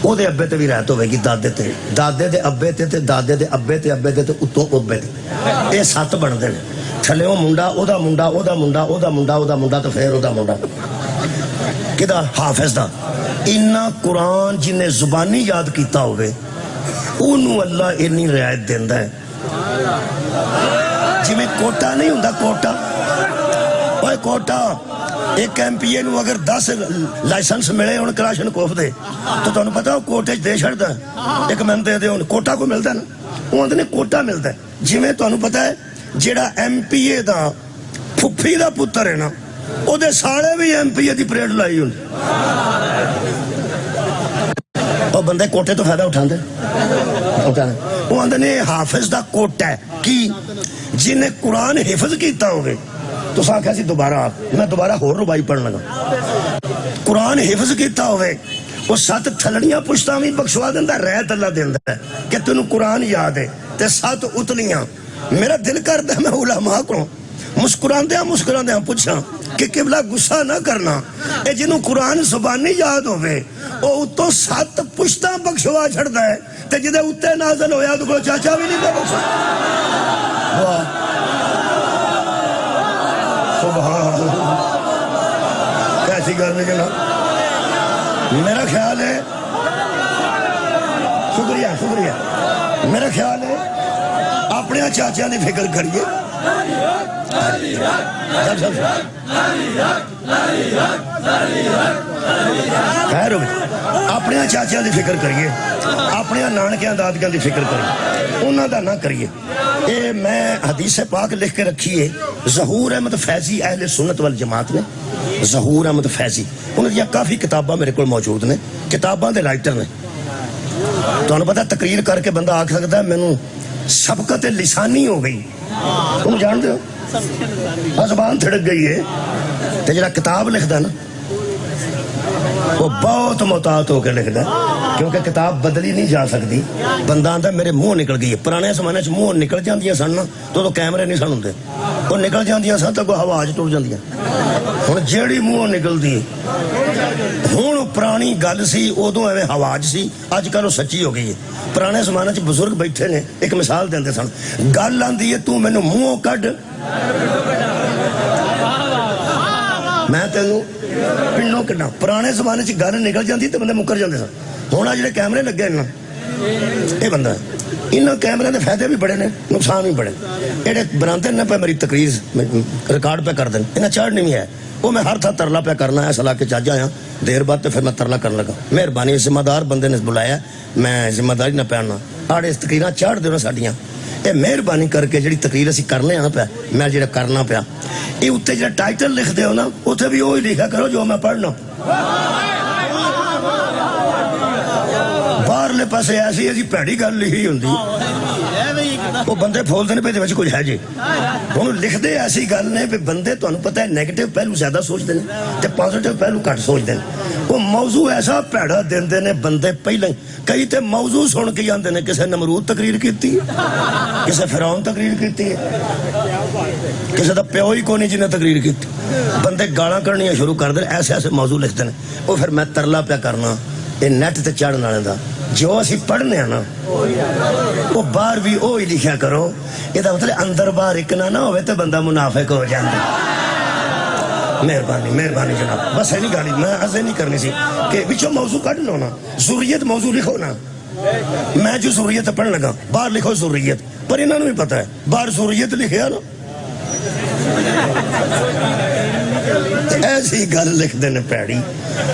ਉਹਦੇ ਅੱਬੇ ਤੇ ਵੀ ਰਹਿਤ ਹੋਵੇਗੀ, ਦਾਦੇ ਤੇ, ਦਾਦੇ ਦੇ ਅੱਬੇ ਤੇ, ਤੇ ਦਾਦੇ ਦੇ ਅੱਬੇ ਤੇ, ਅੱਬੇ ਤੇ ਉੱਤੋਂ ਅੱਬੇ ਤੇ। ਇਹ 7 ਬਣਦੇ ਨੇ। ਥੱਲੇੋਂ ਮੁੰਡਾ, ਉਹਦਾ ਮੁੰਡਾ, ਉਹਦਾ ਮੁੰਡਾ, ਉਹਦਾ ਮੁੰਡਾ, ਉਹਦਾ ਮੁੰਡਾ ਤੇ ਫਿਰ ਉਹਦਾ ਮੁੰਡਾ। ਕਿਹਦਾ? ਹਾਫਿਜ਼ ਦਾ। ਇੰਨਾ ਕੁਰਾਨ ਜਿਹਨੇ ਜ਼ੁਬਾਨੀ ਯਾਦ ਕੀਤਾ ਹੋਵੇ ਉਹਨੂੰ ਅੱਲਾ ਇੰਨੀ ਰਿਆਇਤ ਦਿੰਦਾ ਹੈ। ਜਿਵੇਂ ਕੋਟਾ ਨਹੀਂ ਹੁੰਦਾ, ਕੋਟਾ, ਓਏ ਕੋਟਾ, ایک MPA نو اگر 10 لائسنس ملے ہوں کلاشن کوف دے تو تمہیں پتا وہ کوٹے دے چھڑتا ہے ایک میں دے دے کوٹا کو ملتا ہے نا وہ آدھے کوٹا ملتا ہے جی میں تمہیں پتا ہے جیڑا MPA دا پھپھی دا پتر ہے نا وہ دے سارے بھی MPA دی پریڈ لائی ہوں اور بندے کوٹے تو فائدہ اٹھاندے وہ آدھے نے حافظ دا کوٹا ہے کی جنہیں قرآن حفظ کیتا ہوگے تو سا کہا سی دوبارہ میں دوبارہ ہور ربائی پڑھنا گا قرآن حفظ کیتا ہوئے وہ 7 تھلڑیاں پشتاں بھی بخشوا دیندہ رہت اللہ دیندہ ہے کہ تنہوں قرآن یاد ہے تے 7 اتلیاں میرا دل کرتا ہے میں علماء کو مسکران دیا پوچھا کہ قبلہ غصہ نہ کرنا اے جنہوں قرآن زبانی یاد ہوئے وہ اتو 7 پشتاں بخشوا چھڑتا ہے تے جدے اتے نازل ہویا تو کوئی چاچا بھی نہیں دے بخشا سبحان کیسی کرنے کے نام میرا خیال ہے شکریہ میرا خیال ہے اپنے چاچا نے فکر کریے خیر اپنے چاچا دی فکر کریے اپنے نانکیاں دادکیاں دی فکر کریے انہاں دا نہ کریے اے میں حدیث پاک لکھ کے رکھیے ظہور احمد فیضی اہل سنت والجماعت نے ظہور احمد فیضی انہوں نے کافی کتاباں میرے کو موجود نے کتاباں دے رائٹر نے تو انہوں پتا تقریر کر کے بندہ آکھ سکتا ہے میں نے سبقت لسانی ہو گئی تم جان دے ہو زبان تھڑک گئی ہے تے جڑا کتاب لکھ دا نا وہ بہت محتاط ہو کے لکھ دا کیونکہ کتاب بدلی نہیں جا سکتی بندہ آندا میرے منہ نکل گئی ہے پرانے زمانے چ منہ نکل جاندیاں سن تو کیمرے نہیں سن ہوندے وہ نکل جاندیاں سن تو کوئی ہوا چ ٹر جاندیاں ہن جیڑی منہ نکلدی ہن پرانی گل سی ادو ایویں ہواج سی اج کل وہ سچی ہو گئی ہے پرانے زمانے چ بزرگ بیٹھے نے ایک مثال دیندے سن گل آندی ہے تو مینوں منہوں کڈ میں تینوں پنڈوں کڈا پرانے زمانے چ گل نکل جاندی تے بندے مکر جاندے سن ہن جڑے کیمرے لگے نا یہ بندہ ان کیمرے دے فائدے بھی بڑے نے نقصان بھی بڑے یہ بناتے نا پہ میری تقریر ریکارڈ پہ کر دیں انہیں چڑھ نہیں ہے وہ میں ہر تھا ترلا پہ کرنا ہے صلاح کے چاچا ہاں دیر بعد تو پھر میں ترلا کرنے لگا مہربانی ذمہ دار بندے نے بلایا میں ذمہ داری نہ پہننا آڑے اس تقریریں چڑھ دینا ساڈیاں یہ مہربانی کر کے جڑی تقریر اسی کرنے ہیں نا پہ میں جڑا کرنا پیا یہ اتنے جڑا ٹائٹل لکھ دے ہو نا اتنے بھی وہی لکھا کرو جو میں پڑھنا باہرلے پاسے ایسی ایسی پیڑی گل لکھی ہوندی وہ بندے پھولتے ہیں پہ کچھ ہے جی ہوں لکھتے ایسی گل نے پہ بندے تمہیں پتہ ہے نیگیٹو پہلو زیادہ سوچتے ہیں تے پازیٹو پہلو گھٹ سوچتے ہیں وہ موضوع ایسا پیڑا دیندے نے بندے پہلے کئی تے موضوع سن کے آندے نے کسے نمرود تقریر کیتی ہے کسے فرعون تقریر کیتی ہے کسے دا پیو ہی کونی جنہیں تقریر کیتی بندے گالاں کرنی شروع کر دیں ایسے ایسے موضوع لکھتے ہیں وہ پھر میں ترلا پیا کرنا یہ نیٹ تے چڑھن والے دا جو اسی پڑھنے ہیں نا وہ باہر بھی وہی لکھیا کرو یہ مطلب اندر باہر ایک نہ ہوئے تو بندہ منافق ہو جاتا مہربانی جناب بس ہے نہیں گاڑی میں ایسے نہیں کرنی سی کہ بچوں موضوع کٹ لو نا ضروریت موضوع لکھو نا میں جو ضروریت پڑھنے لگا باہر لکھو ضروریت پر انہوں نے بھی پتا ہے باہر ضروریت لکھیا نا ایسی گل لکھ دینے پیڑی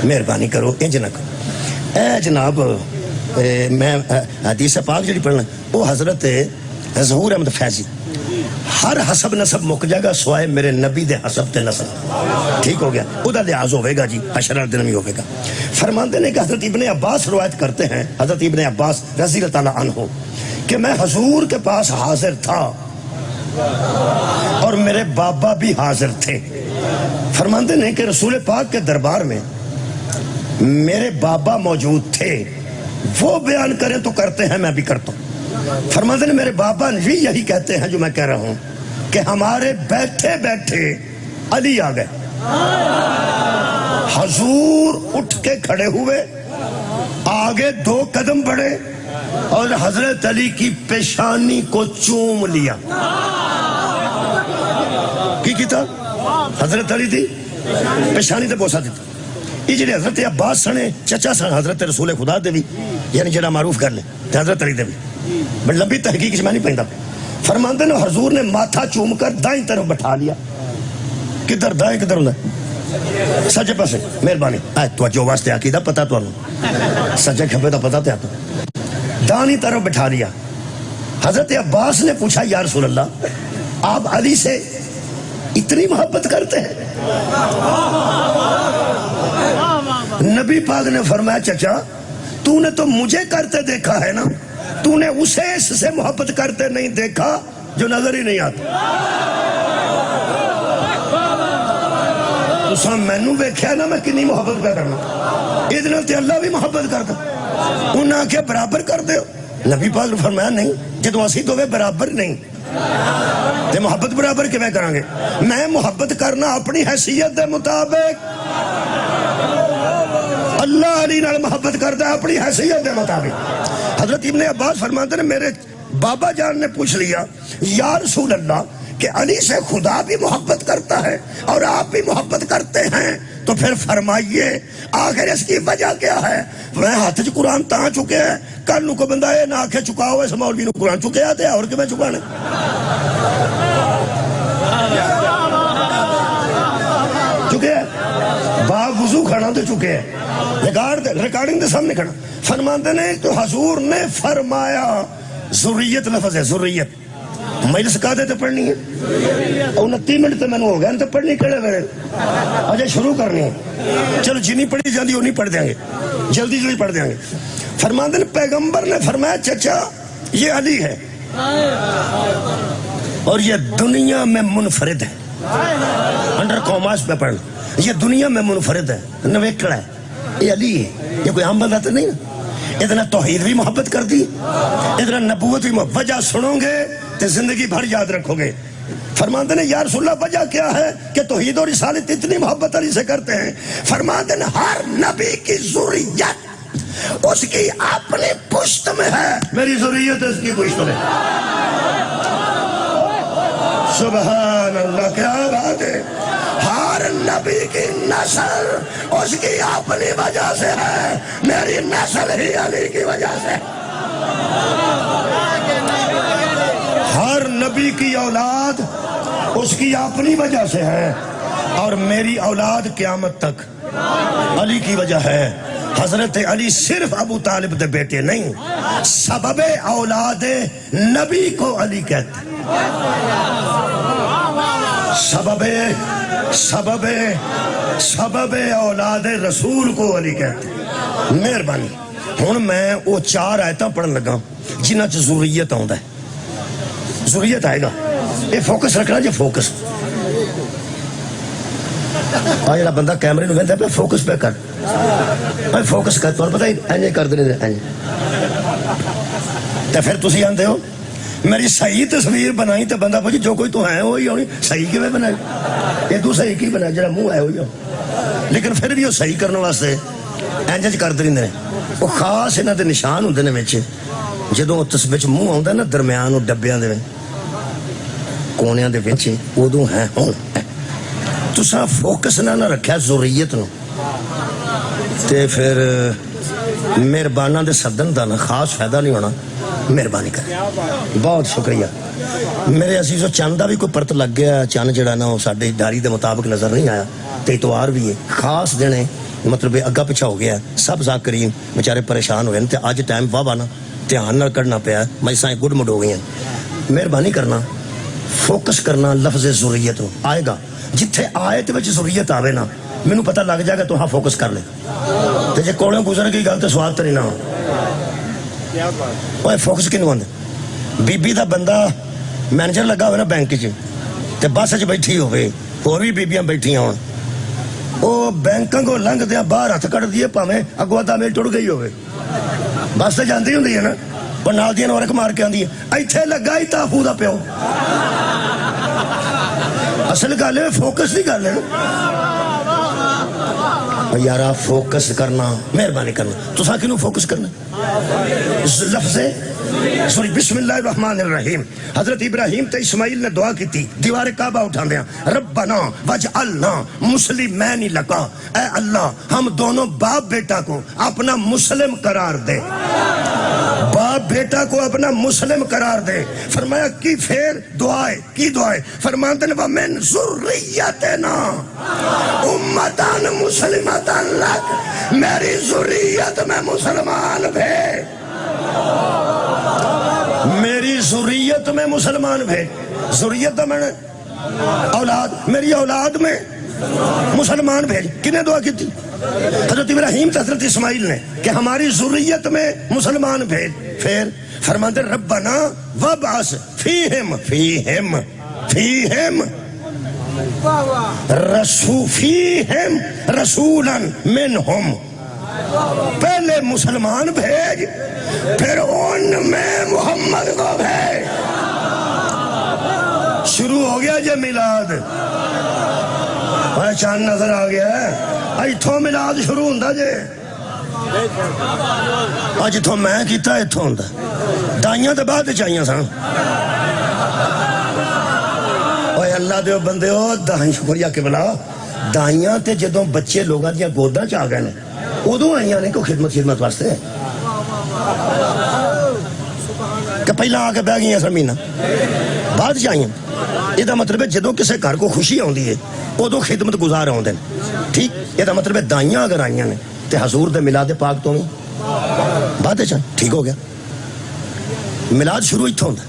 مہربانی کرو انج نہ کرو اے جناب میں حدیث پاک جڑی پڑھنا وہ حضرت ظہور احمد فیضی ہر حسب نسب مک جائے گا سوائے میرے نبی دے حسب تے نسب ٹھیک ہو گیا ادا لحاظ ہوئے گا جی حشر دن بھی ہوئے گا فرماندے نے کہ حضرت ابن عباس روایت کرتے ہیں حضرت ابن عباس رضی اللہ تعالیٰ عنہ کہ میں حضور کے پاس حاضر تھا اور میرے بابا بھی حاضر تھے فرماندے نے کہ رسول پاک کے دربار میں میرے بابا موجود تھے وہ بیان کریں تو کرتے ہیں میں بھی کرتا ہوں فرماتے ہیں میرے بابا بھی یہی کہتے ہیں جو میں کہہ رہا ہوں کہ ہمارے بیٹھے بیٹھے علی آ گئے حضور اٹھ کے کھڑے ہوئے آگے 2 قدم بڑھے اور حضرت علی کی پیشانی کو چوم لیا کی تھا حضرت علی تھی پیشانی تے بوسا دیتا یہ جڑے حضرت عباس سنے چچا سن حضرت رسول خدا دے بھی یعنی جڑا معروف کر لے حضرت علی دے بھی بڑی لمبی تحقیق میں نہیں پہنتا فرماندے نے حضور نے ماتھا چوم کر دائیں طرف بٹھا لیا کدھر دائیں کدھر ہوں سجے پاسے مہربانی توجہ واسطے عقیدہ پتا تو سجے کھبے کا پتا تو دانی طرف بٹھا لیا. حضرت عباس نے پوچھا یا رسول اللہ آپ علی سے اتنی محبت کرتے ہیں؟ نبی پاک نے فرمایا چچا تو نے تو مجھے کرتے دیکھا ہے نا, تو نے اسے اس سے محبت کرتے نہیں دیکھا جو نظر ہی نہیں آتا. تو مینو ویکھیا نا میں کنی محبت پہ کرنا, یہ اللہ بھی محبت کرتا. انہاں آکھیا برابر کر دے ہو. نبی پاک نے فرمایا نہیں, جدو اسی دوویں برابر نہیں تے محبت برابر کیویں کریں گے؟ میں محبت کرنا اپنی حیثیت دے مطابق, اللہ علی نال محبت کرتا ہے اپنی حیثیت دے مطابق. حضرت ابن عباس فرماتے ہیں میرے بابا جان نے پوچھ لیا یا رسول اللہ کہ علی سے خدا بھی محبت کرتا ہے اور آپ بھی محبت کرتے ہیں, تو پھر فرمائیے آخر اس کی وجہ کیا ہے؟ میں ہاتھ چ قرآن تاں چکے ہیں کل نو کو بندہ یہ نہ آکھے چکاؤ اس مولوی نو قرآن چکے آتے اور کہ میں چکانے چکے ہیں با وضو کھڑا تو چکے ہیں ریکارڈنگ دے سامنے کھڑا. فرماتے نے تو حضور نے فرمایا ذریت لفظ ہے ذریت مجلس کا دے تو پڑھنی ہے 29 منٹ تو میں نے ہو گیا تو پڑھنی کڑے ویلے اجے شروع کرنی ہے. چلو جنی پڑھی جاندی انہی پڑھ دیں گے, جلدی جلدی پڑھ دیں گے. فرماتے نے پیغمبر نے فرمایا چچا یہ علی ہے اور یہ دنیا میں منفرد ہے. انڈر کاماس پہ پڑھ, یہ دنیا میں منفرد ہے, نویکڑا ہے, یہ علی ہے, یہ کوئی عام بندہ تو نہیں نا. اتنا توحید بھی محبت کر دی, اتنا نبوت بھی محبت. وجہ سنو گے تو زندگی بھر یاد رکھو گے. فرماتے ہیں یا رسول اللہ وجہ کیا ہے کہ توحید اور رسالت اتنی محبت علی سے کرتے ہیں؟ فرماتے ہیں ہر نبی کی ذریت اس کی اپنی پشت میں ہے, میری ذریت اس کی پشت میں. سبحان اللہ, کیا بات ہے. ہر نبی کی نسل اس کی اپنی وجہ سے ہے, میری نسل ہی علی کی وجہ سے. ہر نبی کی اولاد اس کی اپنی وجہ سے ہے اور میری اولاد قیامت تک علی کی وجہ ہے. حضرت علی صرف ابو طالب دے بیٹے نہیں, سبب اولاد نبی کو علی کہتے ہیں. سبب اولاد رسول کو علی کہتے ہیں. مہربانی ہن میں وہ 4 آیتاں پڑھن لگا جنہاں چ ذریت آوندا ہے. ذریت آئے گا, یہ فوکس رکھنا جی, فوکس آ جڑا بندہ کیمرے نو ویندا پہ فوکس پہ کر, فوکس کر. تمہیں پتہ اینج کر دے اینج تے پھر تسی آندے ہو میری صحیح تصویر بنائی تو بندہ پوچھے جو کوئی تو ہے وہی ہونی, صحیح کیویں بنائی, یہ تو صحیح کی بنائی, جڑا منہ ہے وہی ہو. لیکن پھر بھی وہ صحیح کرنے واسطے اینج کر دے نے. وہ خاص انہاں دے نشان ہوندے نے وچ, جدوں اس وچ منہ آوندا نا درمیان ڈبیاں دے کونیاں دے وچ اودوں ہے. ہن تساں فوکس نہ رکھیا ذریت نو تے پھر مہرباناں دے سدن دا نا خاص فائدہ نہیں ہونا. مہربانی کر, بہت شکریہ. میرے عزیزو چند دا بھی کوئی پرت لگ گیا, چند جڑا نا وہ ساڈی داری دے مطابق نظر نہیں آیا تے اتوار بھی ہے خاص دن ہے, مطلب اگا پچھا ہو گیا. سب ذاکرین بیچارے پریشان ہوئے تے اج ٹائم واہ نا دھیان نال کڈنا پیا, مجلساں گڈ مڈ ہو گئی ہیں. مہربانی کرنا فوکس کرنا لفظ ذریت آئے گا, جتھے آیت وچ ذریت آوے نا مینوں پتہ لگ جائے گا تو ہاں فوکس کر لے. تے جے کولوں گزر گئی گل تے سواد تے نہیں نہ وہ فوکس کینوں آندا. بی بی دا بندہ مینیجر لگا ہوئے نا بینک چ تے بس چ بیٹھی ہوئے, ہور بھی بیبیاں بیٹھیاں ہون, وہ بینکاں کو لنگ دیا باہر ہاتھ کٹ دیے پاویں اگوں دا میل ٹر گئی ہوئے, بس تے جاندی ہوندی ہے نا, وہ نال دیاں نورک مار کے آندی ہے ایتھے لگا ہی تافو دا پیو. اصل گل ہے فوکس دی گل ہے یارا, فوکس کرنا. مہربانی کرنا تساں کینوں فوکس کرنا لفظ سوری بسم اللہ الرحمن الرحیم. حضرت ابراہیم تے اسماعیل نے دعا کی تھی دیوار کعبہ اٹھاندیاں, ربنا وجعلنا مسلمین لکا, اے اللہ ہم دونوں باپ بیٹا کو اپنا مسلم قرار دے. باپ بیٹا کو اپنا مسلم قرار دے. فرمایا کی پھر دعائے کی دعائے فرماتے ہیں وَمِن ذُرِّيَّتِنَا اُمَّتًا مُسْلِمَةً لَكَ میری ذریت میں مسلمان بھیج میری ذریت میں مسلمان بھیج. ذریت میں اولاد میری اولاد میں مسلمان بھیج. کنے دعا کی تھی؟ حضرت ابراہیم تے حضرت اسماعیل نے کہ ہماری ذریت میں مسلمان بھیج. پھر فرماتے ربنا وابعث فیہم رسولا منہم. پہلے مسلمان بھیج پھر ان میں محمد کو بھیج. شروع ہو گیا جے میلاد. چاند نظر آ گیا ہے اتھوں میلاد شروع ہوندا جے. جتھوں میں کیتا اتھوں ہوندا. دائیاں تے بعد چاہیے سن. اوے اللہ دے بندے ہو دائیں شکریہ قبلہ. دائیاں تے جدوں بچے لوگاں دیاں گوداں چ آ گئے نے ادوں آئیاں نے کوئی خدمت واسطے کہ پہلا آ کے بہ گئی سر مہینہ بعد چاہیے. یہ مطلب ہے جدوں کسے گھر کو خوشی آتی ہے ادو خدمت گزار آتے ہیں. ٹھیک یہ مطلب ہے دائیاں اگر آئیاں نے تے حضور دے میلاد پاک تو نہیں بعد ٹھیک ہو گیا. میلاد شروع اتھوں ہوندا.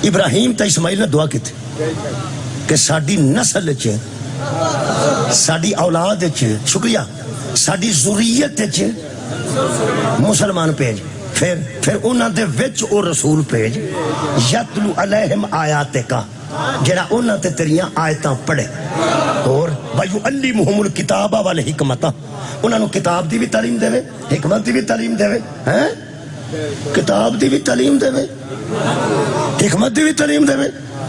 ابراہیم تے اسماعیل نے دعا کیتی کہ ساڈی نسل چ ساڈی اولاد چ شکریہ ساڈی ذریت چ مسلمان بھیج. پھر انہاں دے وچ او رسول بھیج یتلو علیہم آیاتک جڑا انہاں تے تیریاں آیتاں پڑھے. اور وَيُعَلِّمُهُمُ الْكِتَابَ وَالْحِکْمَةَ انہاں نو کتاب دی بھی تعلیم دے حکمت دی بھی تعلیم دے. کتاب دی بھی تعلیم دے حکمت دی بھی تعلیم دے.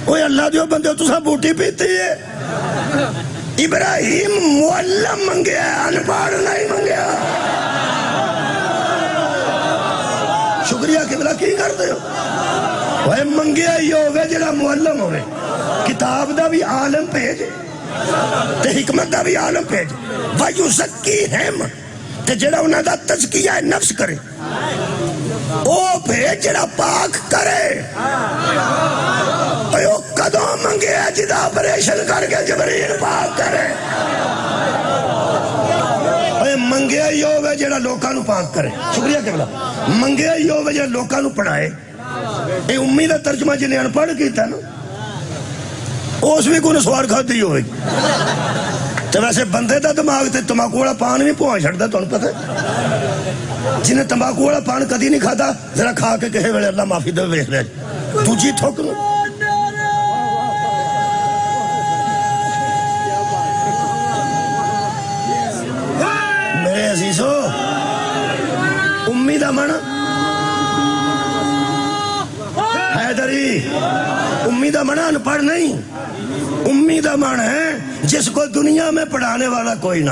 اوے اللہ دیو بندے تساں بوٹی پیتی ہے. ابراہیم معلم منگیا ان پڑھ نہیں منگیا. شکریہ قبلہ کی کرتے ہو. وہ منگیا ہی ہوگا جڑا معلم ہوئے. کتاب دا بھی عالم بھیج تے حکمت دا بھی عالم بھیج. وَيُزَكِّيهِمْ تے جڑا انہاں دا تزکیہ نفس کرے او بھیج جڑا پاک کرے. او کدوں منگیا جدا آپریشن کر کے جبریل پاک کرے. منگیا ہی ہوئے جڑا لوکاں نو پاک کرے. شکریہ قبلہ. منگیا ہی ہوئے جڑا لوکاں نو پڑھائے. اے امید دا ترجمہ جنہیں ان پڑھ کیتا نا اس بھی کوئی سوار کھا دی ہوئے. تو ویسے بندے دا دماغ تے تمباکو والا پان بھی پوہاں چھڑدا تانوں پتہ ہے. جنہیں تمباکو والا پان کدی نہیں کھادا ذرا کھا کے کہے ویلے اللہ معافی دے ویکھ لے دوجی تھوک نو. میرے عزیزو امید امن حیدری امید امن ان پڑھ نہیں. امید امن ہے جس کو دنیا میں پڑھانے والا کوئی نہ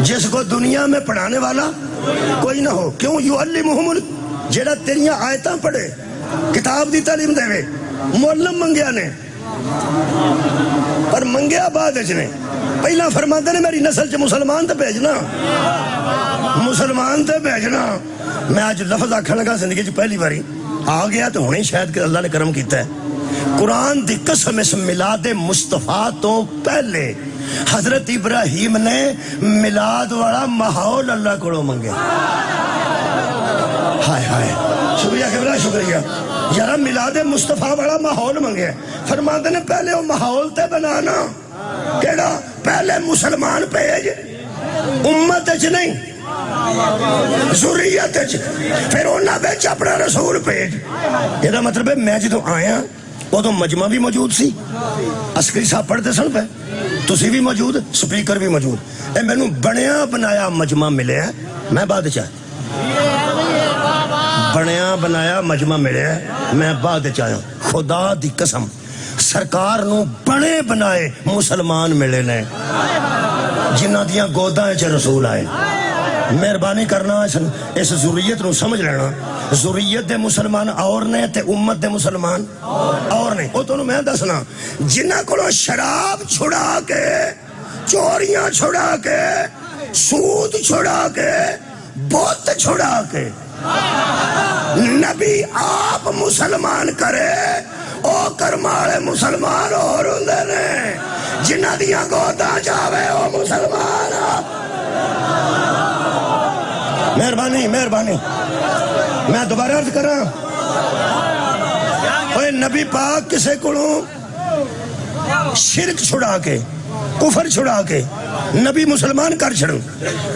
جس کو دنیا میں پڑھانے والا کوئی نہ ہو. کیوں یعلمہم جڑا تیریاں آیتاں پڑھے کتاب دی تعلیم دے. معلم منگیا نے پر منگیا بعد نے. پہلا فرماتے نے میری نسل چ مسلمان تے بھیجنا مسلمان تے بھیجنا. میں آج لفظ آکھن لگا زندگی چ پہلی باری آ گیا تو ہونے شاید کہ اللہ نے کرم کیتا ہے. قرآن دی قسم اس میلاد مصطفیٰ تو پہلے حضرت ابراہیم نے میلاد والا ماحول اللہ کو منگے. ہائے ہائے شکریہ قبلہ شکریہ یارا میلاد مصطفیٰ والا ماحول منگے. فرماتے نے پہلے وہ ماحول تے بنانا کیڑا پہلے مسلمان بھیج امت چ نہیں ذریت چ پھر انہاں وچ اپنا رسول بھیج. یہ مطلب ہے میں جدوں آیا ادو مجمع بھی موجود سی. عسکری صاحب پڑھتے سن پہ تسی بھی موجود سپیکر بھی موجود. اے مینوں بنیا بنایا مجمع ملے ہے. میں بادشاہ بنیا بنایا مجمع ملے ہے. میں بادشاہ خدا دی قسم سرکار نو بنے بنائے مسلمان ملے نے جنہ دیاں گوداں چ رسول آئے. مہربانی کرنا اس ذریت نو سمجھ لینا. ذریت دے مسلمان اور نے تے امت دے مسلمان اور نے. او تو میں دسنا جنہ کو شراب چھڑا کے چوریاں چھڑا کے سود چھڑا کے بت چھڑا کے نبی آپ مسلمان کرے او کرما والے مسلمان اور ہوندے نے جنہاں دیاں گوداں جاوے او مسلمان مہربانی مہربانی میں دوبارہ عرض کراں اوے نبی پاک کسے کولوں شرک چھڑا کے کفر چھڑا کے نبی مسلمان کر چھڑن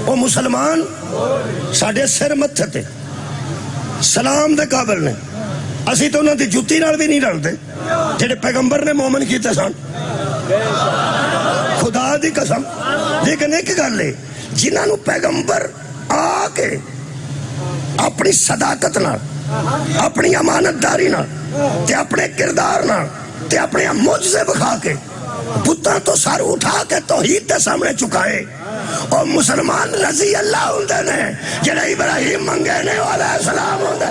او مسلمان ساڈے سر متھے تے سلام دے قابل نے اسی تو انہاں دی جُتی نال بھی نہیں رلدے جڑے پیغمبر نے مومن کیتے سن خدا دی قسم لیکن ایک گل ہے جنہاں نو پیغمبر آ کے اپنی صداقت نال اپنی امانت داری نال تے اپنے کردار نال تے اپنے معجزے بکھا کے بتاں تو سر اٹھا کے توحید کے سامنے چکائے اور مسلمان رضی اللہ ہوندے نے جڑے ابراہیم منگے نے علیہ السلام ہوندے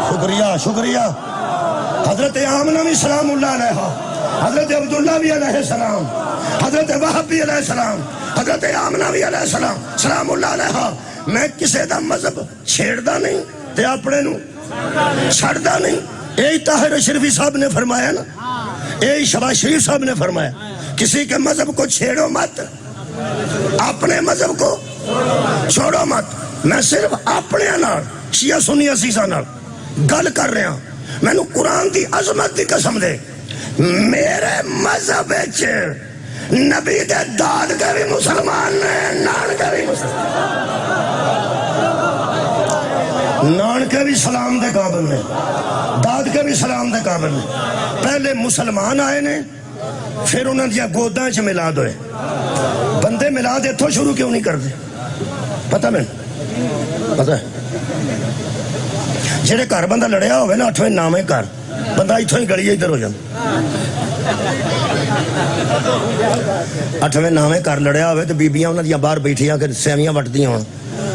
شکریہ شکریہ حضرت آمنہ بھی سلام اللہ علیہ حضرت عبداللہ بھی علیہ السلام حضرت وہب بھی علیہ السلام حضرت آمنہ بھی علیہ السلام سلام اللہ علیہ میں کسے دا مذہب چھیڑدا نہیں تے اپنے نو چھڑدا نہیں یہی طاہر اشرفی صاحب نے فرمایا نا یہی شباز شریف صاحب نے فرمایا کسی کے مذہب کو چھیڑو مت اپنے مذہب کو چھوڑو مت میں صرف اپنے نال شیعہ سنی عزیزاں نال گل کر رہا ہوں میں نو قرآن دی عظمت دی قسم دے میرے مذہب وچ نبی دے داد کے بھی مسلمان نے نان کے بھی مسلمان نان کے بھی سلام دے قابل نے داد کے بھی سلام دے قابل نے پہلے مسلمان آئے نے پھر انہوں نے گوداں چ ملاد ہوئے بندے ملاد اتھوں شروع کیوں نہیں کرتے پتہ میں پتہ ہے جڑے گھر بندہ لڑیا ہوئے نا 8ویں نامے گھر بندہ اتھوں ہی گلی ادھر ہو جاتا 8ویں نامے گھر لڑیا ہوئے تو بیبیاں انہوں نے باہر بیٹھیاں کہ سیویاں وٹدیاں ہوں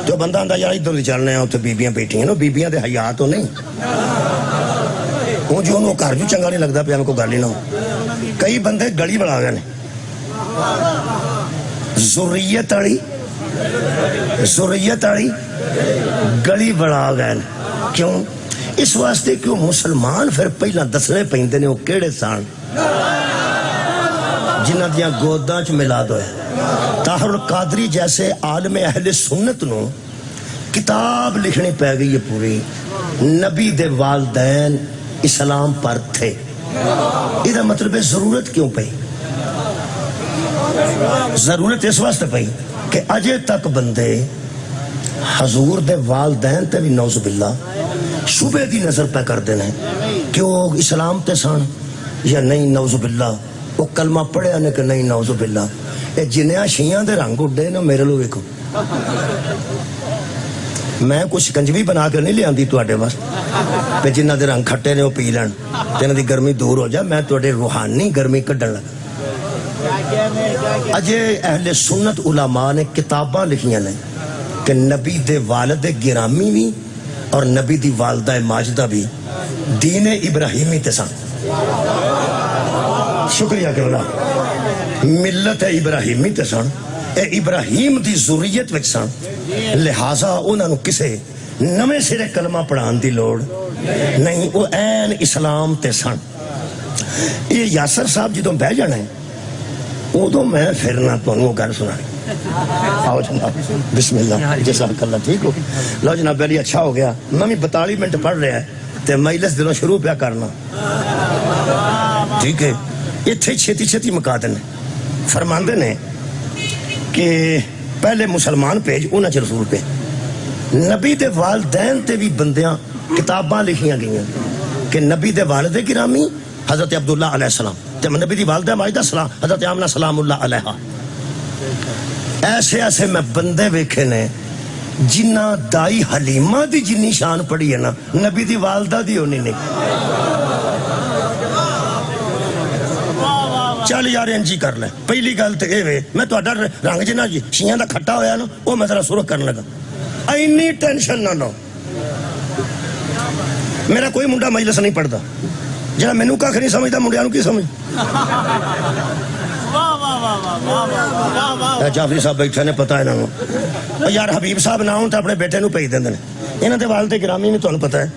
تو بندہ آندا یار ادھر چلنے ہیں اتنے بیبیاں بیٹھیاں نا بیبیاں دے حیا تو نہیں وہ جو انہوں گھر جو چنگا نہیں لگتا پیا میں کو گل ہی نہ ہو کئی بندے گلی بڑھا گئے ذریت والی گلی بڑھا گئے کیوں اس واسطے کیوں مسلمان پھر پہلا دسنے پیندے نے وہ کیڑے سان جنہ دیاں گوداں چ ملاد ہوئے طاہر القادری جیسے عالم اہل سنت نو کتاب لکھنی پہ گئی ہے پوری نبی دے والدین اسلام پر تھے یہ مطلب ہے ضرورت کیوں پئی ضرورت اس واسطے پئی کہ اجے تک بندے حضور دے والدین تے بھی نعوذ باللہ شبے دی نظر پہ کر دینے کہ وہ اسلام تے سان یا نہیں نعوذ باللہ وہ کلمہ پڑھے نے کہ نہیں نعوذ باللہ اے جنیاں شیعہ دے رنگ اڈے نا میرے لوگ ایک میں کچھ کنجوی بنا کے نہیں لے آندی تو آڈے بس پہ جنہ دے رنگ کھٹے نے وہ پی لین جنہ دی گرمی دور ہو جائے میں تو آڈے روحانی گرمی کڈن لگا اجے اہل سنت علماء نے کتاباں لکھیاں نے کہ نبی دے والد گرامی بھی اور نبی دی والدہ ماجدہ بھی دین ابراہیمی تسان شکریہ کہ اللہ ملت ابراہیمی تسان اے ابراہیم دی ذریت وچ سان لہٰذا انہوں نے کسے نویں سرے کلمہ پڑھان دی لوڑ نہیں وہ این اسلام تے سان یہ یاسر صاحب جدوں بہ جانا ہے ادو میں پھرنا تمہیں گل سنا آؤ جناب بسم اللہ جزاک اللہ ٹھیک ہو لو جناب پہلی اچھا ہو گیا میں بھی 42 منٹ پڑھ رہا ہے تے مجلس دلوں شروع پیا کرنا ٹھیک ہے اتنے چھتی چھتی مکا دینے فرماندے نے کہ پہلے مسلمان پیج انہاں چ رسول پہ نبی دے والدین تے بھی بندیاں کتاباں لکھیاں گئیاں کہ نبی دے والد گرامی حضرت عبداللہ علیہ السلام تے نبی دی والدہ ماجدہ سلام حضرت آمنہ سلام اللہ علیہ ایسے ایسے میں بندے ویکھے نے جنہ دائی حلیمہ دی جنی شان پڑی ہے نا نبی دی والدہ دی ہونی نہیں چل یار انجی کر لے پہلی گل تے اے وے میں تہاڈا رنگ جنا شیاں دا کھٹا ہویا نا وہ میں ذرا سرخ کرن لگا اینی ٹینشن نہ لو میرا کوئی منڈا مجلس نہیں پڑھتا جہاں مینوں کھ نہیں سمجھتا منڈیاں نوں کی سمجھ ਜਾਫਰੀ ਸਾਹਿਬ ਬੈਠੇ ਨੇ, ਪਤਾ ਇਹਨਾਂ ਨੂੰ। ਯਾਰ ਹਬੀਬ ਸਾਹਿਬ ਨਾ ਹੋਣ ਤਾਂ ਆਪਣੇ ਬੇਟੇ ਨੂੰ ਭੇਜ ਦਿੰਦੇ ਨੇ। ਇਹਨਾਂ ਦੇ ਵਾਲ ਤੇ ਗ੍ਰਾਮੀ ਨਹੀਂ, ਤੁਹਾਨੂੰ ਪਤਾ ਹੈ।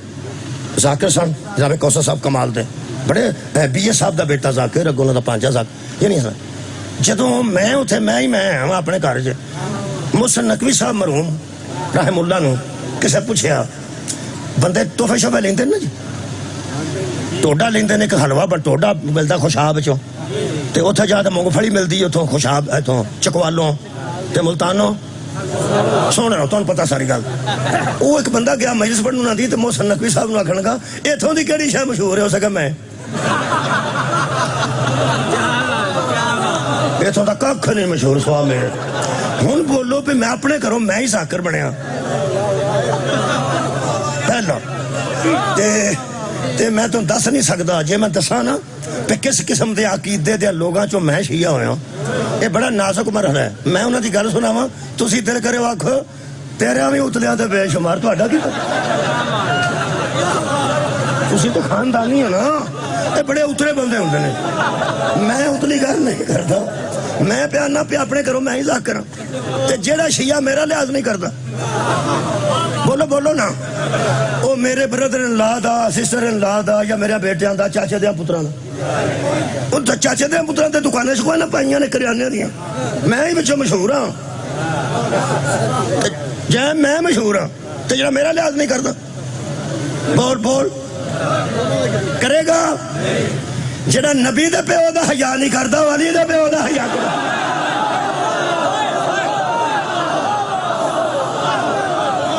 ਜ਼ਾਕਿਰ ਸਨ, ਜਨਾਬ ਕੌਸਰ ਸਾਹਿਬ ਕਮਾਲ ਦੇ ਬੜੇ, BA ਸਾਹਿਬ ਦਾ ਬੇਟਾ ਜ਼ਾਕਿਰ, ਅੱਗੋਂ ਉਹਨਾਂ ਦਾ ਭਾਂਜਾ ਜ਼ਾਕਿਰ। ਇਹ ਨਹੀਂ ਸਰ, ਜਦੋਂ ਮੈਂ ਉੱਥੇ ਮੈਂ ਹਾਂ ਆਪਣੇ ਘਰ 'ਚ, ਮੁਹਸਨ ਨਕਵੀ ਸਾਹਿਬ ਮਰਹੂਮ ਰਹਿਮੁੱਲਾ ਨੂੰ ਕਿਸੇ ਪੁੱਛਿਆ, ਬੰਦੇ ਤੋਹਫੇ ਸ਼ੋਫੇ ਲੈਂਦੇ ਨੇ ਨਾ ਜੀ, ਟੋਡਾ ਲੈਂਦੇ ਨੇ, ਇੱਕ ਹਲਵਾ ਟੋਡਾ ਮਿਲਦਾ ਖੁਸ਼ਾਬ ਵਿੱਚੋਂ, ਤੇ ਉੱਥੇ ਜਾ ਕੇ ਮੂੰਗਫਲੀ ਮਿਲਦੀ ਉੱਥੋਂ ਖੁਸ਼ਾਬ, ਇੱਥੋਂ ਚਕਵਾਲੋਂ ਤੇ ਮੁਲਤਾਨੋਂ। ਸੁਣ ਰਿਹਾ ਤੁਹਾਨੂੰ ਪਤਾ ਸਾਰੀ ਗੱਲ। ਉਹ ਇੱਕ ਬੰਦਾ ਗਿਆ ਮਜਲਿਸ ਪੜ੍ਹਨ ਉਹਨਾਂ ਦੀ, ਤੇ ਮੁਹਸਨ ਨਕਵੀ ਸਾਹਿਬ ਨੂੰ ਆਖਣ ਲੱਗਾ, ਇੱਥੋਂ ਦੀ ਕਿਹੜੀ ਸ਼ੈ ਮਸ਼ਹੂਰ ਹੈ? ਹੋ ਸਕਿਆ ਮੈਂ ਇੱਥੋਂ ਦਾ ਕੱਖ ਨਹੀਂ ਮਸ਼ਹੂਰ ਸਵਾ ਮੇਰੇ। ਹੁਣ ਬੋਲੋ ਵੀ ਮੈਂ ਆਪਣੇ ਘਰੋਂ ਮੈਂ ਹੀ ਜ਼ਾਕਿਰ ਬਣਿਆ ਪਹਿਲਾਂ, ਤੇ ਮੈਂ ਤੁਹਾਨੂੰ ਦੱਸ ਨਹੀਂ ਸਕਦਾ। ਜੇ ਮੈਂ ਦੱਸਾਂ ਨਾ ਕਿ ਕਿਸ ਕਿਸਮ ਦੇ ਅਕੀਦੇ ਦੇ ਲੋਕਾਂ ਚੋਂ ਮੈਂ ਸ਼ੀਆ ਹੋਇਆ, ਇਹ ਬੜਾ ਨਾਜ਼ੁਕ ਮਰਹਲਾ ਹੈ। ਮੈਂ ਉਹਨਾਂ ਦੀ ਗੱਲ ਸੁਣਾਵਾਂ, ਤੁਸੀਂ ਦਿਲ ਕਰਿਓ ਆਖੋ ਤੇਰਿਆਂ ਵੀ ਉਤਲਿਆਂ ਤੇ ਬੇਸ਼ੁਮਾਰ। ਤੁਹਾਡਾ ਕੀ, ਤੁਸੀਂ ਤਾਂ ਖਾਨਦਾਨੀ ਹੋ ਨਾ, ਇਹ ਬੜੇ ਉਤਲੇ ਬੰਦੇ ਹੁੰਦੇ ਨੇ। ਮੈਂ ਉਤਲੀ ਗੱਲ ਨਹੀਂ ਕਰਦਾ, ਮੈਂ ਪਿਆਨਾ ਪਿਆ ਆਪਣੇ ਘਰੋਂ ਮੈਂ ਹੀ ਜ਼ਾਕਿਰ, ਤੇ ਜਿਹੜਾ ਸ਼ੀਆ ਮੇਰਾ ਲਿਹਾਜ਼ ਨਹੀਂ ਕਰਦਾ, ਬੋਲੋ ਬੋਲੋ ਨਾ, ਉਹ ਮੇਰੇ ਬ੍ਰਦਰ ਇਨ ਲਾ ਦਾ, ਸਿਸਟਰ ਇਨ ਲਾ ਦਾ, ਜਾਂ ਮੇਰੇ ਬੇਟਿਆਂ ਦਾ, ਚਾਚੇ ਦੇ ਪੁੱਤਰਾਂ ਦਾ। ਉਹ ਚਾਚੇ ਦੇ ਪੁੱਤਰਾਂ ਤੇ ਦੁਕਾਨਾਂ ਸ਼ੁਕਾਨਾਂ ਪਾਈਆਂ ਨੇ ਕਰਿਆਨੇ ਦੀਆਂ, ਮੈਂ ਹੀ ਵਿੱਚੋਂ ਮਸ਼ਹੂਰ ਹਾਂ। ਜੇ ਮੈਂ ਮਸ਼ਹੂਰ ਹਾਂ ਤੇ ਜਿਹੜਾ ਮੇਰਾ ਲਿਹਾਜ਼ ਨਹੀਂ ਕਰਦਾ, ਬੋਲ ਬੋਲ ਕਰੇਗਾ। ਜਿਹੜਾ ਨਬੀ ਦੇ ਪਿਓ ਦਾ ਹਯਾ ਨਹੀਂ ਕਰਦਾ, ਵਲੀ ਦੇ ਪਿਓ ਦਾ ਹਯਾ ਕਰਦਾ।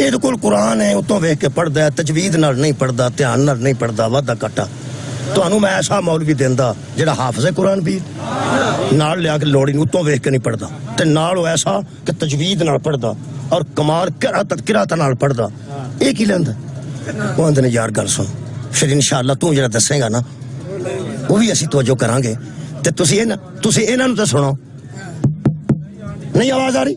ਇਹਦੇ ਕੋਲ ਕੁਰਾਨ ਹੈ, ਉਤੋਂ ਵੇਖ ਕੇ ਪੜਦਾ, ਤਜਵੀਦ ਨਾਲ ਨਹੀਂ ਪੜਦਾ, ਧਿਆਨ ਨਾਲ ਨਹੀਂ ਪੜਦਾ, ਵਾਧਾ ਘਾਟਾ। ਤੁਹਾਨੂੰ ਮੈਂ ਐਸਾ ਮੌਲਵੀ ਦਿੰਦਾ ਜਿਹੜਾ ਹਾਫਿਜ਼ ਕੁਰਾਨ ਵੀ ਨਾਲ ਲਿਆ ਕੇ ਲੋੜੀ ਨੂੰ ਉਤੋਂ ਵੇਖ ਕੇ ਨਹੀਂ ਪੜਦਾ, ਤੇ ਨਾਲ ਉਹ ਐਸਾ ਕਿ ਤਜਵੀਦ ਨਾਲ ਪੜਦਾ ਔਰ ਕਮਾਲ ਕਿਰਾਤ ਨਾਲ ਪੜਦਾ। ਇਹ ਕੀ ਲੈਂਦਾ? ਉਹ ਆਂਦੇ ਨੇ ਯਾਰ ਗੱਲ ਸੁਣ, ਫਿਰ ਇਨਸ਼ਾਅੱਲਾ ਤੂੰ ਜਿਹੜਾ ਦੱਸੇਗਾ ਨਾ ਉਹ ਵੀ ਅਸੀਂ ਤਵੱਜੋ ਕਰਾਂਗੇ, ਤੇ ਤੁਸੀਂ ਇਹਨਾਂ ਨੂੰ ਤਾਂ ਸੁਣੋ। ਨਹੀਂ ਆਵਾਜ਼ ਆ ਰਹੀ?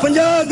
50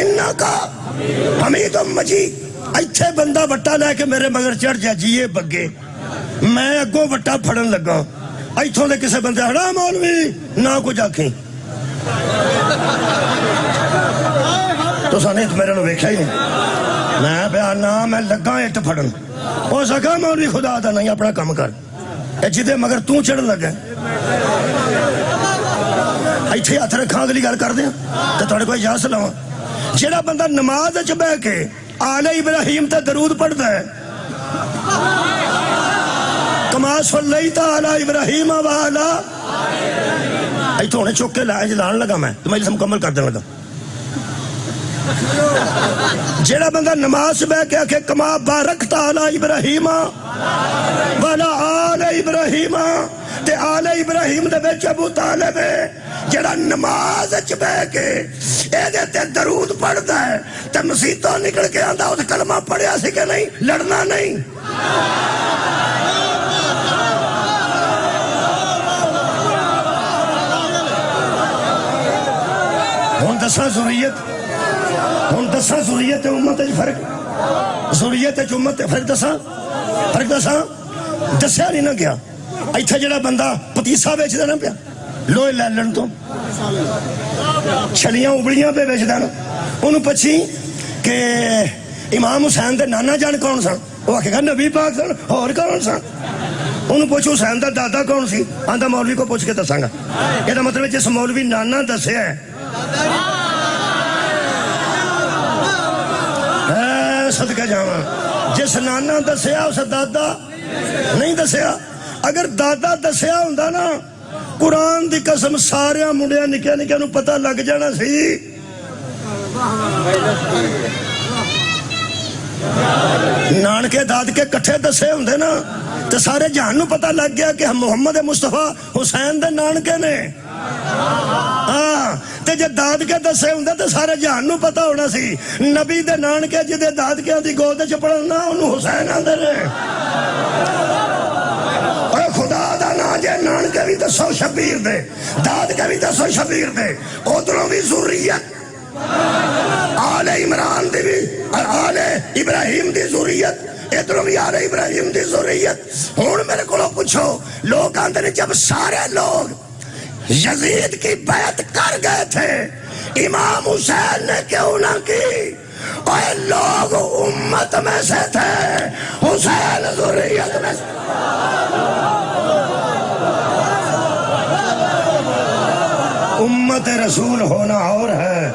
انہا کا حمید مجید. ایتھے بندہ وٹا لے کے میرے مگر چڑھ جا جیے بگے, میں اگوں وٹا پھڑن لگا, ایتھوں دے کسے بندے ہڑا مولوی نہ کچھ آکھیں. تو سانے تو میرے لو ویکھا ہی نہیں. میں بیانا میں لگا اٹھ پھڑن, او سکا مولوی خدا دا نہیں اپنا کام کر, اے جدے مگر تو چڑھ لگا. ایتھے ہاتھ رکھاں اگلی گل کر دیا تو تھوڑے کو اجازت لواں. جڑا بندہ نماز وچ بیٹھ کے آل ابراہیم تے درود پڑھدا ہے, کما صلیت علی ابراہیم وعلی, ایتھوں نے چوک کے لان لگا میں تو میں اس مکمل کر دینے لگا. جڑا بندہ نماز بیٹھ کے آکھے کما بارکت علی ابراہیم وعلی آل ابراہیم, تے آل ابراہیم دے وچ ابو طالب ہے جڑا نماز وچ بیٹھ کے اے دے تے درود پڑھدا ہے تے مسیتوں نکل کے آندا اس کلمہ پڑھیا سی کہ نہیں, لڑنا نہیں. ہن دساں ضروریت امت وچ فرق, ضروریت امت فرق دساں دسیا نہیں نہ گیا. ایتھے جڑا بندہ پتیسا بیچدا نہ پیا لوہے لین تو چھلیاں ابڑیاں پہ بیچدا نا, انہوں پچھی کہ امام حسین دے نانا جان کون سن, وہ آکھے گا نبی پاک سن, اور کون سن. انہوں پوچھو حسین دا دادا کون سی, آندا مولوی کو پوچھ کے دساں گا. یہ مطلب جس مولوی نانا دسیا ہے صدقہ جاواں, جس نانا دسیا اس دادا نہیں دسیا. اگر دادا دسیا ہوندا نا قرآن دی قسم سارے منڈیاں نکے نکے نو پتہ لگ جانا سی. نانکے دادکے کٹھے دسے ہوندے نا تو سارے جہان نو پتہ لگ گیا کہ محمد مصطفیٰ حسین دے نانکے نے. تے جے دادکے دسے ہوندے تو سارے جہان نو پتہ ہونا سی نبی دے نانکے جدے دادکیاں دی گود وچ پڑھنا انہوں حسین آندے نے. خدا دا نا جے نانکے بھی دسو شبیر دے, دادکے بھی دسو شبیر دے, ادھروں بھی ذریت آل عمران دی بھی آل ابراہیم دی ذریت, ادھروں بھی آل ابراہیم دی ذریت. ہون میرے کو پوچھو, لوگ آندے نے جب سارے لوگ یزید کی بیعت کر گئے تھے امام حسین نے کیوں نہ کی؟ اور لوگ امت میں سے تھے, حسین ذریت میں سے. امت رسول ہونا اور ہے,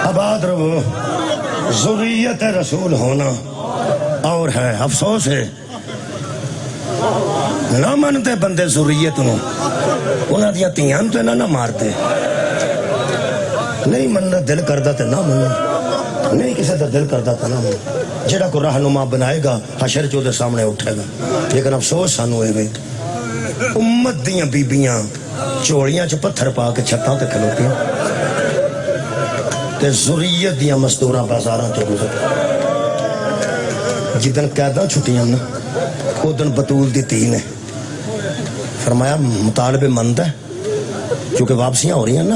آباد رہو, ذریت رسول ہونا اور ہے. افسوس ہے نہ منتے بندے ذریت نو, انہاں دیاں تیاں تو نہ مارتے. نہیں مننا دل کردہ تے نہ مننا, نہیں کسی دا دل کردہ تے نہ مننا. جڑا کو رہنما بنائے گا حشر چودے سامنے اٹھے گا. لیکن افسوس سانو ہے وے امت دیاں بیبیاں چوڑیاں چ پتھر پا کے چھتاں تے کھلوتیاں تے ذریت دیاں مزدوراں بازاراں چ گزر. جدن قیداں چھٹیاں نا ادن بطول دی تھی نے فرمایا مطالبے مند ہے کیونکہ واپسیاں ہو رہی ہیں نا,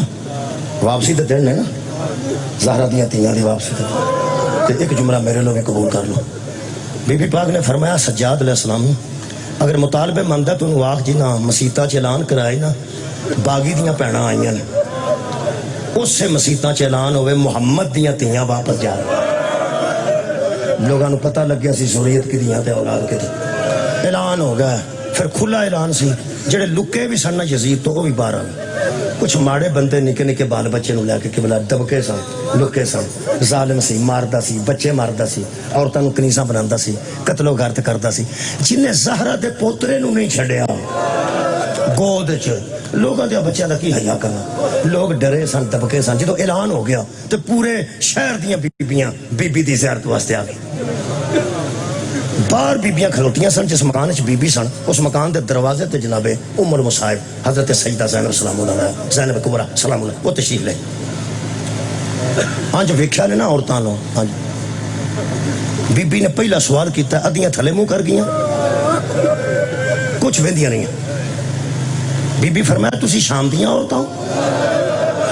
واپسی دے دن ہے نا, زہرہ دیاں تیاں دی واپسی دے. ایک جملہ میرے لوگ قبول کر لو. بی بی پاک نے فرمایا سجاد علیہ السلام اگر مطالبے مند ہے تو انہوں آخ جی نا مسیطہ چلان کرائے نا باغی دیاں پیڑاں آئیاں نے, اس سے مسیطہ چلان ہوئے محمد دیاں تیاں واپس جا رہے. لوگاں نو پتہ لگ گیا سی ذریت کی دیاں تے اولاد کے تھے. اعلان ہو گیا, پھر کھلا اعلان سی. جڑے لکے بھی سن یزید تو وہ بھی باہر آئے. کچھ ماڑے بندے نکے نکے بال بچے نو لے کے قبلہ دبکے سن, لکے سن, ظالم سی, ماردا سی, بچے ماردا سی, عورتاں نو کنیساں بناندا سی, قتل و غارت کردا سی. جنہیں زہرہ دے پوترے نو نہیں چھڑیا گود وچ, لوگاں دے بچیاں دا کی حیا کرنا. لوگ ڈرے سن, دبکے سن. جدوں اعلان ہو گیا تے پورے شہر دیاں بیبیاں بی بی دی زیارت واسطے آ گئی. باہر بیبیاں کھلوتیاں سن, جس مکان وچ بی بی سن اس مکان دے دروازے تے جناب ام المصائب حضرت سیدہ زینب سلام اللہ علیہا, زینب کبریٰ سلام اللہ, وہ تشریف لے. ہاں جو ویکھیا نے نا عورتاں نو, ہاں بی بی نے پہلا سوال کیتا, ادیاں تھلے منہ کر گیاں, کچھ ویندیاں نہیں. بی بی فرمایا تسی شام دیاں عورتاں,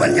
5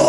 2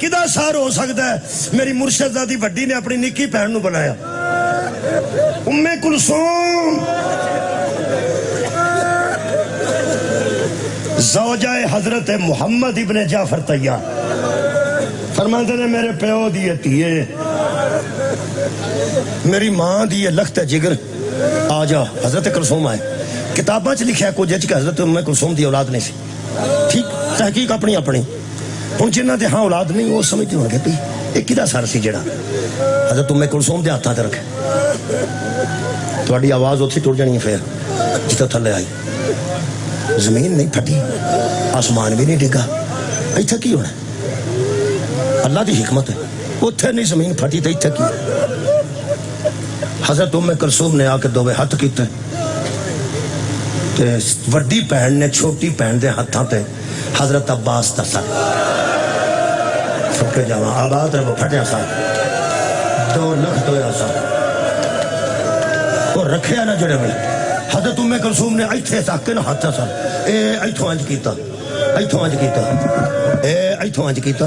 کدا سار ہو سکتا ہے؟ میری مرشدہ دی وڈی نے اپنی نکی بہن نو بنایا ام کلثوم زوجہ حضرت محمد ابن جعفر طیار فرماتے نے میرے پیو دیے تیے میری ماں دیے لخت جگر آ جا حضرت کلثوم آئے کتاباں چ لکھا کچھ کہ حضرت ام کلثوم دی اولاد نہیں سی ٹھیک تحقیق اپنی اپنی ہوں جنہ دے ہاں اولاد نہیں وہ سمجھتے ہو گے بھی یہ کدا سر سی جڑا حضرت ام کلثوم دے ہاتھاں تے رکھے تہاڈی آواز اتھی ٹر جانی ہے پھر جتھے تھلے آئی زمین نہیں پھٹی آسمان بھی نہیں ڈگا ایتھے کی ہونا اللہ دی حکمت ہے اتھے نہیں زمین پھٹی تے ایتھے کی حضرت ام کلثوم نے آ کے دووے ہاتھ کیتے تے وڈی بہن نے چھوٹی بہن دے ہاتھاں تے حضرت عباس دا سر سب کے جاواں آباد رہو پھٹیا سا 2 لکھ ہویا سا وہ رکھیا نہ جڑے میں حضرت ام کلثوم نے ایتھے تک نہ ہاتھ سا اے ایتھوں انج کیتا ایتھوں انج کیتا اے ایتھوں انج کیتا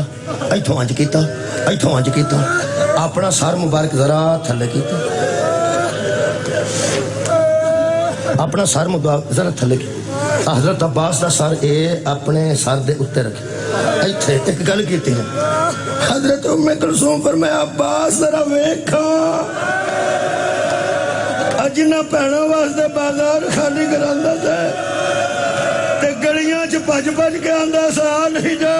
ایتھوں انج کیتا ایتھوں انج کیتا اپنا سر مبارک ذرا تھلے کیتا اپنا سر مبارک ذرا تھلے کیتا حضرت عباس دا سر اے اپنے سر دے اوتے رکھے ایتھے ایک گل کیتی ہے حضرت ام کلثوم فرمایا عباس ذرا ویکھا اجنا پہنا واسطے بازار خالی کراندا تے گلیاں چ بھج بھج کے آندا سا نہیں جا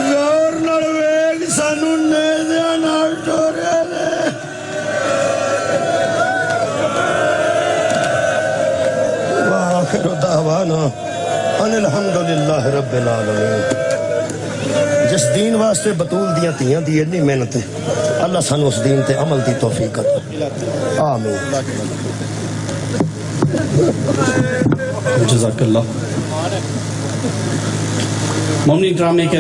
غور نال ویکھ سانو نیزیاں نال ٹوریا نے وآخر دعوانا ان الحمدللہ رب العالمین جس دین واسطے بطول دیاں تیاں دی اتنی محنت ہے اللہ سانو اس دین تے عمل دی توفیق عطا آمین جزاک اللہ مومنین کرام کے